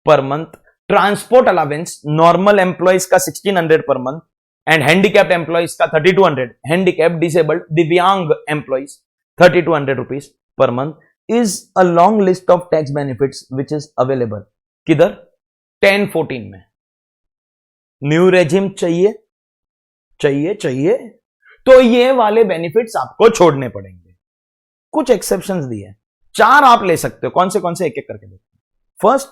A: per month. Transport allowance normal employees का 1600 per month and handicapped employees का 3200। Handicapped, disabled, दिव्यांग employees 3200 rupees per month is a long list of tax benefits which is available. किधर? 10(14) में। New regime चाहिए तो ये वाले benefits आपको छोड़ने पड़ेंगे। कुछ एक्सेप्शंस दिए, 4 आप ले सकते हो। कौन से एक एक करके देखते हैं। फर्स्ट,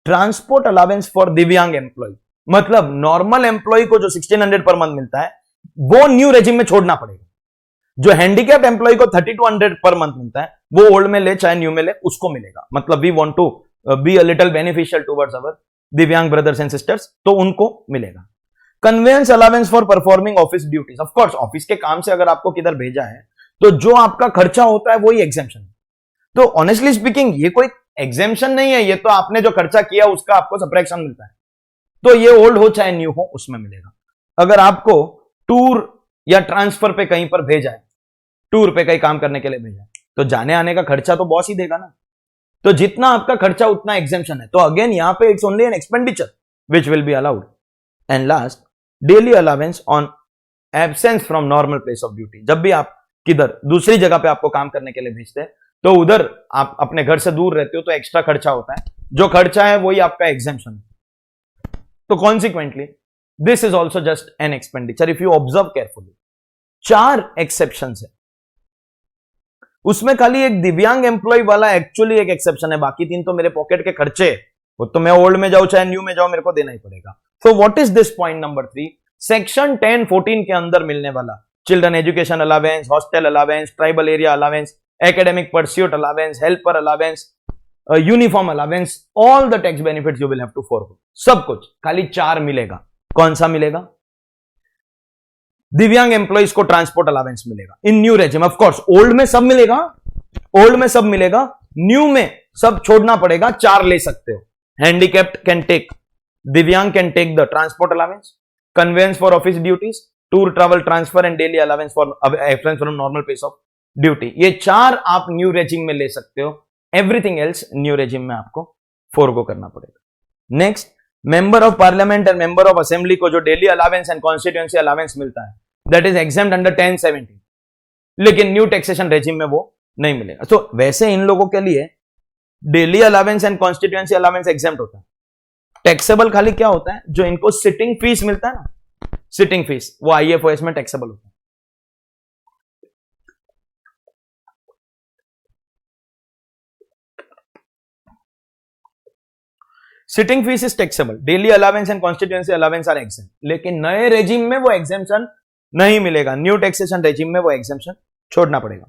A: ट्रांसपोर्ट अलावेंस फॉर दिव्यांग एम्प्लॉय, मतलब नॉर्मल एम्प्लॉय को जो 1600 पर मंथ मिलता है वो न्यू रेजिम में छोड़ना पड़ेगा। जो हैंडीकैप्ड एम्प्लॉय को 3200 पर मंथ मिलता है वो ओल्ड में ले चाहे न्यू में ले, उसको मिलेगा। मतलब we want to be a little beneficial towards our divyang brothers and sisters, तो उनको मिलेगा। Conveyance allowance for performing office duties, of course office के काम से अगर आपको किधर भेजा है तो जो आपका खर्चा होता है वही एग्जेम्पशन है। तो ऑनेस्टली स्पीकिंग ये कोई एग्जेम्पशन नहीं है, ये तो आपने जो खर्चा किया उसका आपको सब्ट्रैक्शन मिलता है। तो ये ओल्ड हो चाहे न्यू हो उसमें मिलेगा। अगर आपको टूर या ट्रांसफर पे कहीं पर भेजा है, टूर पे कहीं काम करने के लिए भेजा है, तो जाने आने का खर्चा तो बॉस ही देगा ना। तो जितना आपका खर्चा उतना एग्जेम्पशन है। तो अगेन यहां पे it's only an expenditure which will be allowed. And last, daily allowance on absence from normal place of duty. जब भी आप किधर दूसरी जगह पे आपको काम करने के लिए भेजते हैं तो उधर आप अपने घर से दूर रहते हो तो एक्स्ट्रा खर्चा होता है, जो खर्चा है वही आपका एग्जेम्पशन है। तो consequently this is also just an expenditure if you observe carefully. 4 exceptions है, उसमें खाली एक दिव्यांग एम्प्लॉय वाला एक्चुअली एक एक्सेप्शन है, बाकी 3 तो मेरे पॉकेट के खर्चे, वो तो मैं ओल्ड में जाऊं चाहे न्यू में जाऊं मेरे को देना ही पड़ेगा। So what is this point number 3? Section 10(14) के अंदर मिलने वाला children education allowance, hostel allowance, tribal area allowance, academic pursuit allowance, helper allowance, uniform allowance, all the tax benefits you will have to forgo. सब कुछ खाली 4 मिलेगा। कौन सा मिलेगा? दिव्यांग एम्प्लॉइज को ट्रांसपोर्ट अलावेंस मिलेगा in new regime. Of course old में सब मिलेगा, ओल्ड में सब मिलेगा, न्यू में सब छोड़ना पड़ेगा। 4 ले सकते हो। Handicapped can take, divyang can take the transport allowance, conveyance for office duties, tour travel transfer and daily allowance for absence from normal place of duty. ये 4 आप न्यू रेजिम में ले सकते हो। एवरीथिंग एल्स न्यू रेजिम में आपको forgo करना पड़ेगा। Next, member of parliament and member of assembly को जो daily allowance and constituency allowance मिलता है दैट इज एग्जेम्प्ट अंडर 10(17), लेकिन न्यू टैक्सेशन रेजिम में वो नहीं मिलेगा। तो वैसे इन लोगों के लिए daily allowance and constituency allowance exempt होता है। टैक्सेबल खाली क्या होता है? जो इनको सिटिंग फीस मिलता है ना, सिटिंग फीस, वो IFOS में टैक्सेबल होता है। Sitting fees is taxable, daily allowance and constituency allowance are exempt, लेकिन नए रेजिम में वो एग्जेम्पशन नहीं मिलेगा। न्यू टैक्सेशन रेजिम में वो एग्जेम्पशन छोड़ना पड़ेगा।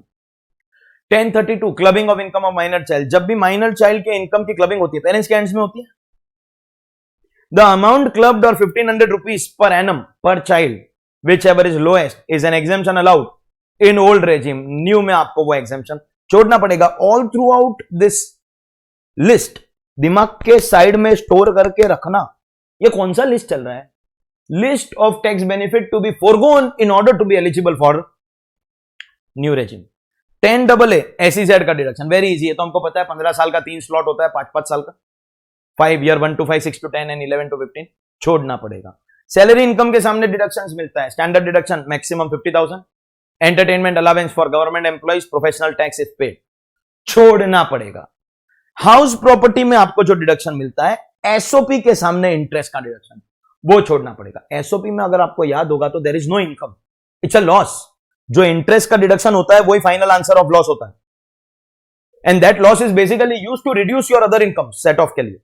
A: 10(32) clubbing of income of minor child. जब भी माइनर चाइल्ड के इनकम की क्लबिंग होती है, पेरेंट्स के हैंड्स में होती है। द अमाउंट क्लब्ड और 1500 रुपीज पर एनम पर child which ever is lowest is an exemption allowed in old regime. New में आपको वो एग्जेम्पशन छोड़ना पड़ेगा। All through out this list दिमाग के साइड में स्टोर करके रखना। ये कौन सा लिस्ट चल रहा है? List of tax benefit to be foregone in order to be eligible for new regime. 10 double A SEZ का डिडक्शन वेरी इजी है, तो हमको पता है 15 साल का 3 स्लॉट होता है, 5 साल का 5 year 1 to 5 6 to 10 and 11 to 15 छोड़ना पड़ेगा। सैलरी इनकम के सामने डिडक्शंस मिलता है, standard deduction maximum 50,000, entertainment allowance for government employees, professional tax if paid, छोड़ना पड़ेगा। हाउस प्रॉपर्टी में आपको जो डिडक्शन मिलता है एसओपी के सामने इंटरेस्ट का डिडक्शन, वो छोड़ना पड़ेगा। एसओपी में अगर आपको याद होगा तो there is no income, it's a loss. जो इंटरेस्ट का डिडक्शन होता है वही फाइनल आंसर ऑफ लॉस होता है, and that loss is basically use to reduce your other income, set off के लिए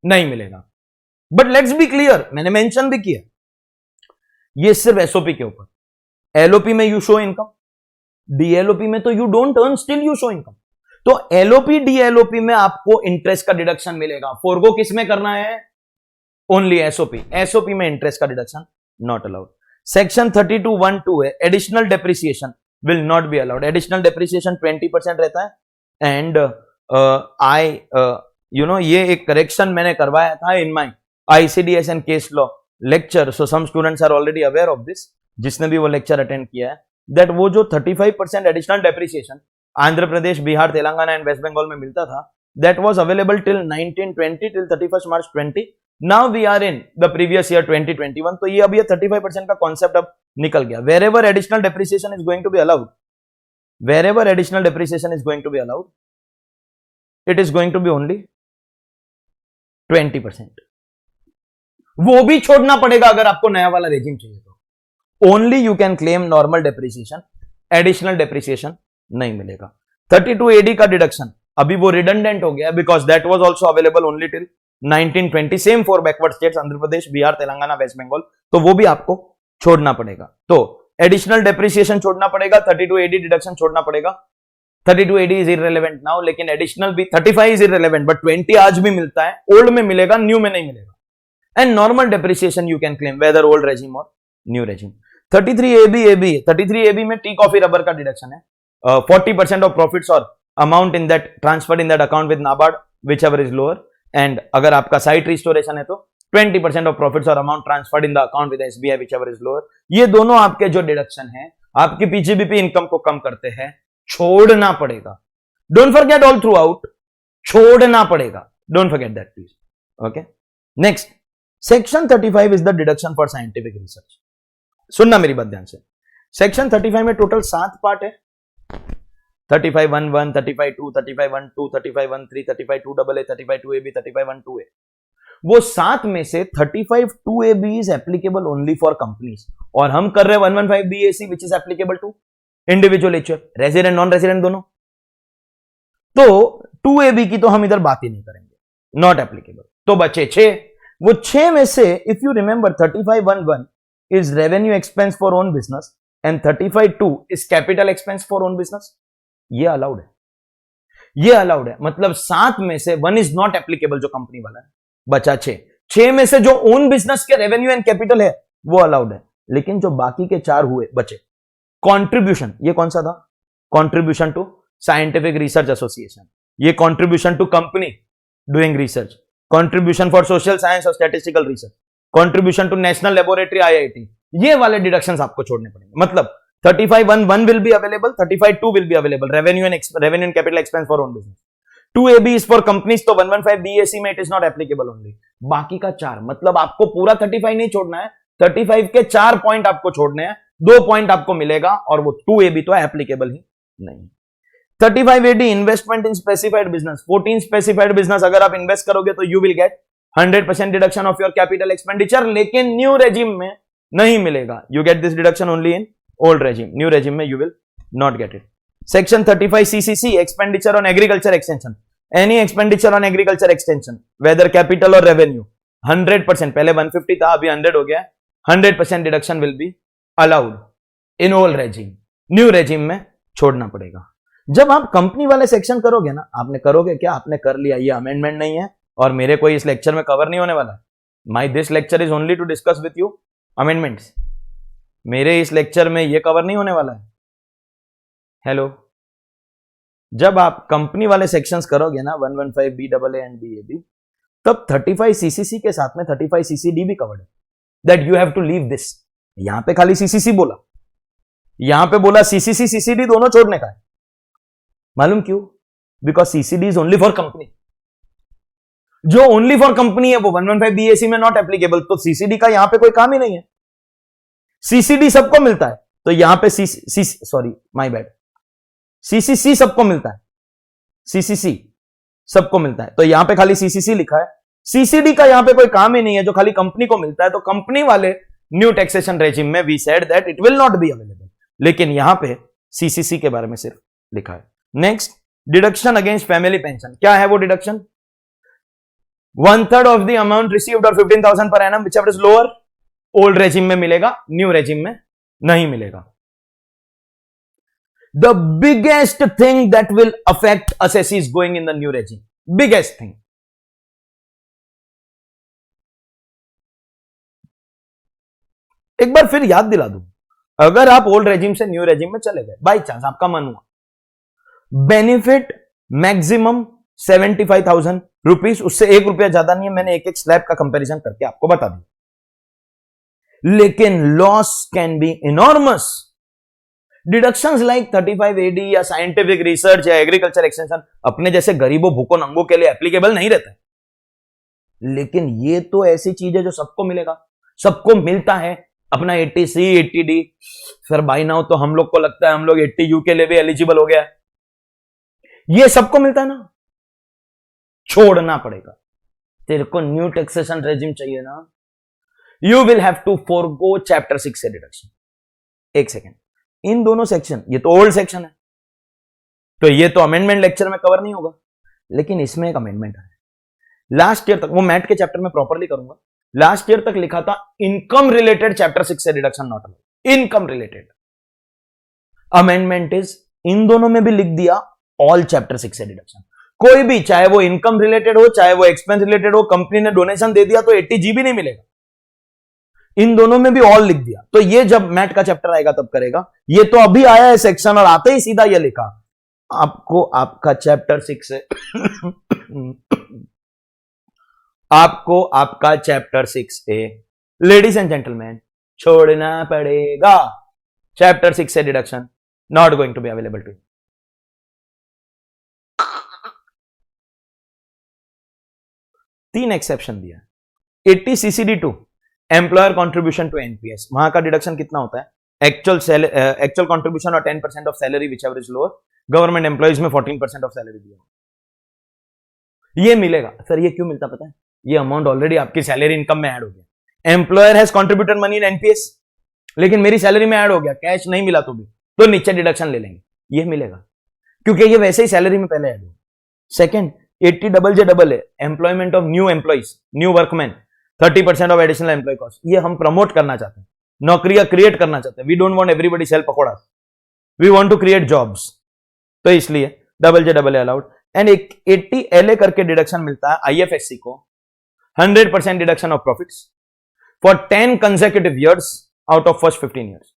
A: नहीं मिलेगा। बट लेट्स बी क्लियर, मैंने मेंशन भी किया ये सिर्फ एसओपी के ऊपर। एलओपी में यू शो इनकम, डीएलओपी में तो you don't earn, still you show income. तो एलओपी डीएलओपी में आपको इंटरेस्ट का डिडक्शन मिलेगा, फोरगो किस में करना है, ओनली एसओपी। एसओपी में इंटरेस्ट का डिडक्शन नॉट अलाउड। सेक्शन 32(1)(2 है, additional depreciation will not be allowed. Additional depreciation 20% रहता है, एंड ये एक करेक्शन मैंने करवाया था in my ICDS and case law lecture, so some students are already aware of this, जिसने भी वो लेक्चर अटेंड किया है, दैट वो जो 35% additional depreciation Andhra Pradesh, Bihar, Telangana and West Bengal में मिलता था, that was available till 1920 till 31 March 20। Now we are in the previous year 2021, तो ये अब ये 35% का कॉन्सेप्ट अब निकल गया। Wherever additional depreciation is going to be allowed, wherever additional depreciation is going to be allowed, it is going to be only 20%। वो भी छोड़ना पड़ेगा अगर आपको नया वाला रेजिम चाहिए तो। Only you can claim normal depreciation, additional depreciation नहीं मिलेगा। 32AD का डिडक्शन अभी वो रिडंडेंट हो गया, because that was also available only till 1920, same for backward states Andhra Pradesh, Bihar, Telangana, West Bengal, तो वो भी आपको छोड़ना पड़ेगा। तो एडिशनल डेप्रिसिएशन छोड़ना पड़ेगा, 32AD डिडक्शन छोड़ना पड़ेगा। 32AD इज इररिलेवेंट नाउ, लेकिन एडिशनल भी 35 इज इररिलेवेंट, बट 20 आज भी मिलता है, ओल्ड में मिलेगा, न्यू में नहीं मिलेगा। And normal depreciation you can claim whether old regime और न्यू रेजिम। 33AB में टी कॉफी रबर का डिडक्शन है, 40% of profits or amount in that transferred in that account with NABARD whichever is lower, and अगर आपका site restoration है तो 20% of profits or amount transferred in the account with SBI whichever is lower. ये दोनों आपके जो deduction है आपकी PGBP इनकम को कम करते हैं, छोड़ना पड़ेगा। Don't forget all through out, छोड़ना पड़ेगा, don't forget that please. Okay, next section 35 is the deduction for scientific research. सुनना मेरी बात ध्यान से, सेक्शन 35 में टोटल 7 पार्ट है, 35(1)(1), 35(2), 35(1)(2), 35(1)(3), 35(2)(AA), 35(2)AB, 35(1)(2)A। वो 7 में से 35(2)AB is applicable only for companies, और हम कर रहे हैं 115BAC which is applicable to individual HUF, resident non resident दोनों। तो 2AB की तो हम इधर बात ही नहीं करेंगे, नॉट एप्लीकेबल। तो बचे 6, वो 6 में से if you remember 35(1)(1) is revenue expense for own business and 35(2) is capital expense for own business। ये अलाउड है, ये अलाउड है। मतलब 7 में से 1 is not applicable जो कंपनी वाला है, बचा 6 में से जो ओन बिजनेस के रेवेन्यू एंड कैपिटल है वो अलाउड है, लेकिन जो बाकी के 4 हुए बचे, कॉन्ट्रीब्यूशन, ये कौन सा था, contribution to scientific research association, ये contribution to company doing research, contribution for social science or statistical research, contribution to national laboratory IIT, ये वाले डिडक्शंस आपको छोड़ने पड़ेंगे। मतलब 35(1)(1) will be available, 35(2) will be available, revenue and capital expense for own business। 2AB is for companies, तो 115BAC में it is not applicable only। बाकी का 4, मतलब आपको पूरा 35 नहीं छोड़ना है, 35 के 4 पॉइंट आपको छोड़ने हैं, 2 पॉइंट आपको मिलेगा, और वो 2AB तो एप्लीकेबल ही नहीं। 35AD investment in specified business, 14 specified business अगर आप इन्वेस्ट करोगे तो you will get 100% deduction of your capital expenditure, लेकिन न्यू रेजिम में नहीं मिलेगा। You get this deduction only in old regime, new regime में you will not get it. Section 35 CCC expenditure on agriculture extension, any expenditure on agriculture extension whether capital or revenue, 100%, पहले 150 था अभी 100 हो गया, 100% deduction will be allowed in old regime, new regime में छोड़ना पड़ेगा। जब आप कंपनी वाले सेक्शन करोगे ना, आपने करोगे क्या, आपने कर लिया, ये अमेंडमेंट नहीं है और मेरे कोई इस लेक्चर में कवर नहीं होने वाला है। My this lecture is only to discuss with you amendments, मेरे इस लेक्चर में ये कवर नहीं होने वाला है। हेलो, जब आप कंपनी वाले सेक्शंस करोगे ना 115BAA एंड BAB, तब 35 CCC के साथ में 35 CCD भी कवर्ड है, that you have to leave this. यहां पे खाली CCC बोला, यहां पे बोला सीसीसी सीसीडी दोनों छोड़ने का है। मालूम क्यों? Because CCD is only for company. जो ओनली फॉर कंपनी है वो 115 बीएसी में नॉट एप्लीकेबल, तो सीसीडी का यहां पे कोई काम ही नहीं है। सीसीडी सबको मिलता है, तो यहां पे सॉरी माय बैड, सीसीसी सबको मिलता है, सीसीसी सबको मिलता है, तो यहां पे खाली सीसीसी लिखा है। सीसीडी का यहां पे कोई काम ही नहीं है, जो खाली कंपनी को मिलता है। तो कंपनी वाले न्यू टैक्सेशन रेजिम में we said that it will not be available, लेकिन यहां पे सीसीसी के बारे में सिर्फ लिखा है। Next, deduction against family pension. क्या है वो deduction? 1/3 of the amount received और 15,000 per annum whichever is lower. Old regime में मिलेगा, न्यू रेजिम में नहीं मिलेगा। The biggest thing that will affect assessees going in the new regime, biggest thing, एक बार फिर याद दिला दूं, अगर आप ओल्ड रेजिम से न्यू रेजिम में चले गए, बाई चांस आपका मन हुआ, बेनिफिट मैक्सिमम 75,000 रुपीज, उससे 1 रुपया ज्यादा नहीं है। मैंने एक एक स्लैब का कंपैरिजन करके आपको बता दिया, लेकिन loss can be enormous. Deductions like 35 AD या साइंटिफिक रिसर्च या एग्रीकल्चर एक्सटेंशन अपने जैसे गरीबों भूखों नंगों के लिए एप्लीकेबल नहीं रहता है, लेकिन ये तो ऐसी चीज है जो सबको मिलेगा, सबको मिलता है। अपना 80C 80D, sir by now तो हम लोग को लगता है हम लोग 80U के लिए भी एलिजिबल हो गया है। ये सबको मिलता है ना, छोड़ना पड़ेगा। तेरे को न्यू टैक्सेशन रेजिम चाहिए ना, you will have to forgo chapter 6 से डिडक्शन। एक सेकेंड, इन दोनों सेक्शन, ये तो ओल्ड सेक्शन है, तो ये तो अमेंडमेंट लेक्चर में कवर नहीं होगा, लेकिन इसमें एक अमेंडमेंट है। लास्ट ईयर तक, वो मैट के चैप्टर में प्रॉपरली करूंगा, लास्ट ईयर तक लिखा था इनकम रिलेटेड चैप्टर 6 से deduction not allowed, income related. Amendment is in दोनों में भी लिख दिया ऑल चैप्टर 6 से डिडक्शन। कोई भी, चाहे वो इनकम रिलेटेड हो, चाहे वो एक्सपेंस रिलेटेड हो, कंपनी ने डोनेशन दे दिया तो 80G भी नहीं मिलेगा। इन दोनों में भी ऑल लिख दिया। तो ये जब मैट का चैप्टर आएगा तब करेगा। ये तो अभी आया है सेक्शन, और आते ही सीधा ये लिखा आपको आपका चैप्टर 6 से आपको आपका chapter 6A, ladies and gentleman, छोड़ना पड़ेगा। चैप्टर 6 से deduction not going to be available to you. 3 exception दिया। 80 CCD2 employer contribution to NPS, वहां का डिडक्शन कितना होता है? एक्चुअल कॉन्ट्रीब्यूशन और 10% of salary whichever is lower. Government employees में 14% ऑफ सैलरी दिया, ये मिलेगा। सर ये क्यों मिलता पता है? ये अमाउंट ऑलरेडी आपकी सैलरी इनकम में ऐड हो गया। Employer has contributed money in NPS, लेकिन मेरी सैलरी में ऐड हो गया, कैश नहीं मिला तो नीचे डिडक्शन ले लेंगे, ये मिलेगा क्योंकि ये वैसे ही सैलरी में पहले ऐड हो। Second, 80JJAA employment of new employees, new workman, 30% of additional employ cost. ये हम प्रमोट करना चाहते हैं, नौकरियां क्रिएट करना चाहते हैं। We don't want everybody sell pakora, we want to create jobs, तो इसलिए JJAA अलाउड। एंड एक 80LA करके डिडक्शन मिलता है आईएफएससी को, 100% deduction of profits for 10 consecutive years out of first 15 years.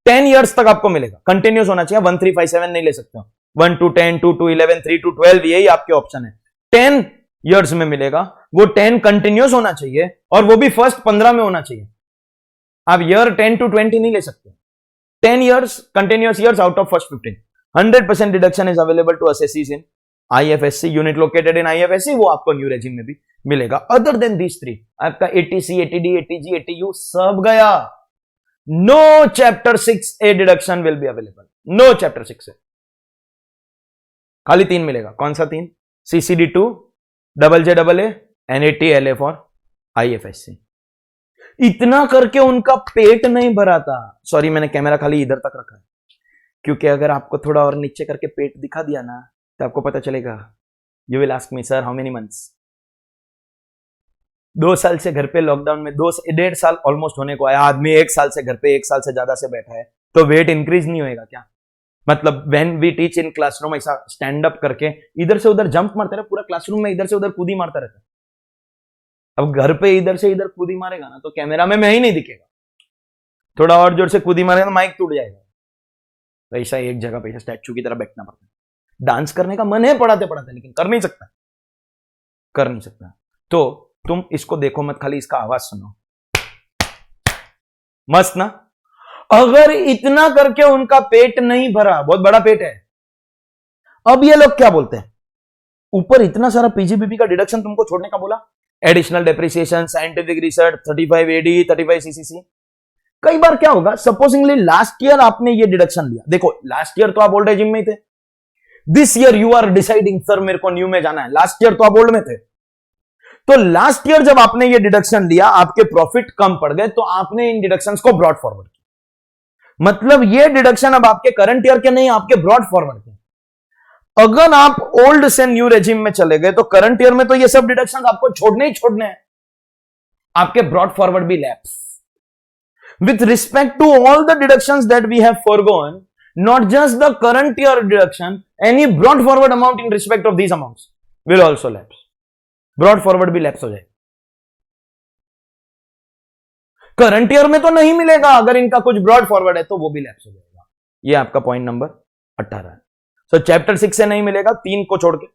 A: 10 years तक आपको मिलेगा, कंटिन्यूस होना चाहिए, 1357 नहीं ले सकते हो, 1 to 10, 2 to 11, 3 to 12, यही आपके ऑप्शन है। 10 ईयर्स में मिलेगा, वो 10 कंटिन्यूस होना चाहिए, और वो भी फर्स्ट 15 में होना चाहिए। आप ईयर 10 to 20 नहीं ले सकते। 10 years continuous years out of first 15। 100% deduction is available to assessees in IFSC, unit located in IFSC, वो आपको न्यू रेजिम में भी मिलेगा। अदर देन दीज 3, आपका 80C 80D 80G 80U सब गया। No chapter 6A deduction will be available, no chapter 6A। खाली 3 मिलेगा। कौन सा 3? CCD2, JJAA and 80LA for IFSC. इतना करके उनका पेट नहीं भरा था। सॉरी, मैंने कैमरा खाली इधर तक रखा है, क्योंकि अगर आपको थोड़ा और नीचे करके पेट दिखा दिया ना, तो आपको पता चलेगा। You will ask me, sir how many months? 2 साल से घर पे लॉकडाउन में, 1.5 साल ऑलमोस्ट होने को आया। आदमी 1 साल से घर पे, 1 साल से ज्यादा से बैठा है, तो वेट इंक्रीज नहीं होएगा क्या? मतलब when we teach in classroom, ऐसा स्टैंड अप करके इधर से उधर जंप मारता रहे, पूरा क्लासरूम में इधर से उधर कूदी मारता रहता है। अब घर पे इधर से इधर कूदी मारेगा ना, तो कैमरा में मैं ही नहीं दिखेगा। थोड़ा और जोर से कूदी मारेगा तो माइक टूट जाएगा। ऐसा एक जगह पे स्टैचू की तरह बैठना पड़ता है। डांस करने का मन है पढ़ाते पढ़ाते, लेकिन कर नहीं सकता, कर नहीं सकता। तो तुम इसको देखो मत, खाली इसका आवाज सुनो। मस्त ना? अगर इतना करके उनका पेट नहीं भरा, बहुत बड़ा पेट है, अब ये लोग क्या बोलते हैं, ऊपर इतना सारा पीजीबीपी का डिडक्शन तुमको छोड़ने का बोला, additional depreciation, scientific research, 35 AD, 35 CCC. कई बार क्या होगा, सपोजिंगली लास्ट ईयर आपने ये डिडक्शन लिया, देखो लास्ट ईयर तो आप ओल्ड रेजिम में थे, this year you are deciding sir मेरे को न्यू में जाना है, लास्ट ईयर तो आप ओल्ड में थे, तो लास्ट ईयर जब आपने ये डिडक्शन लिया, आपके प्रॉफिट कम पड़ गए, तो आपने इन डिडक्शंस को ब्रॉड फॉरवर्ड किया। मतलब ये डिडक्शन अब आपके करंट ईयर के नहीं, आपके ब्रॉड फॉरवर्ड के। अगर आप ओल्ड से न्यू रेजिम में चले गए, तो करंट ईयर में तो ये सब डिडक्शंस आपको छोड़ने ही छोड़ने हैं, आपके ब्रॉड फॉरवर्ड भी lapse. With respect to all the deductions that we have foregone, not just the current year deduction, any brought forward amount in respect of these amounts will also lapse. Brought forward भी lapse हो जाएगा। Current year में तो नहीं मिलेगा, अगर इनका कुछ ब्रॉड फॉरवर्ड है तो वो भी लैप्स हो जाएगा। ये आपका पॉइंट नंबर 18 है। सो चैप्टर 6 से नहीं मिलेगा, 3 को छोड़ के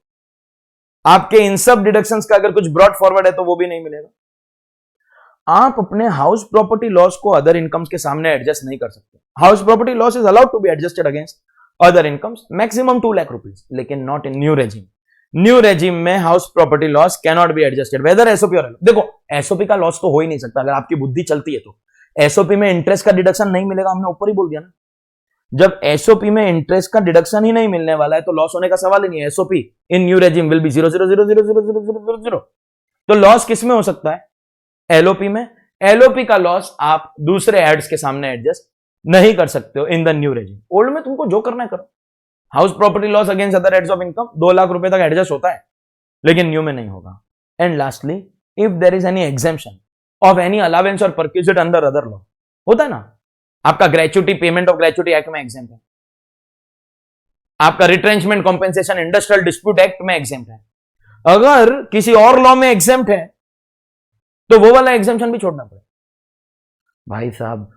A: आपके इन सब डिडक्शंस का अगर कुछ ब्रॉड फॉरवर्ड है तो वो भी नहीं मिलेगा। आप अपने हाउस प्रॉपर्टी लॉस को अदर इनकम्स के सामने एडजस्ट नहीं कर सकते। House property loss is allowed to be adjusted against other incomes, maximum 2 lakh rupees, लेकिन not in new regime. New regime में house property loss can not be adjusted whether SOP or देखो SOP का loss तो हो ही नहीं सकता, अगर आपकी बुद्धि चलती है तो। एसओपी में इंटरेस्ट का डिडक्शन नहीं मिलेगा, हमने ऊपर ही बोल दिया ना। जब एसओपी में इंटरेस्ट का डिडक्शन ही नहीं मिलने वाला है तो लॉस होने का सवाल ही नहीं है। SOP in new regime will be 0.0000000, तो लॉस किस में हो सकता है? एलओपी में। एलओपी का लॉस आप दूसरे एड्स के सामने एडजस्ट नहीं कर सकते हो in the new regime. Old में तुमको जो करना है करो। House property loss against other heads of income 2 lakh रुपए तक एडजस्ट होता है, लेकिन न्यू में नहीं होगा। And lastly, if there is any exemption of any allowance or perquisite under other law, होता है ना, आपका gratuity, payment of gratuity act में एग्जेम्प्ट है, आपका retrenchment compensation industrial dispute act में एग्जेम्प्ट है। अगर किसी और लॉ में एग्जेम्प्ट है तो वो वाला एग्जेम्पशन भी छोड़ना पड़े। भाई साहब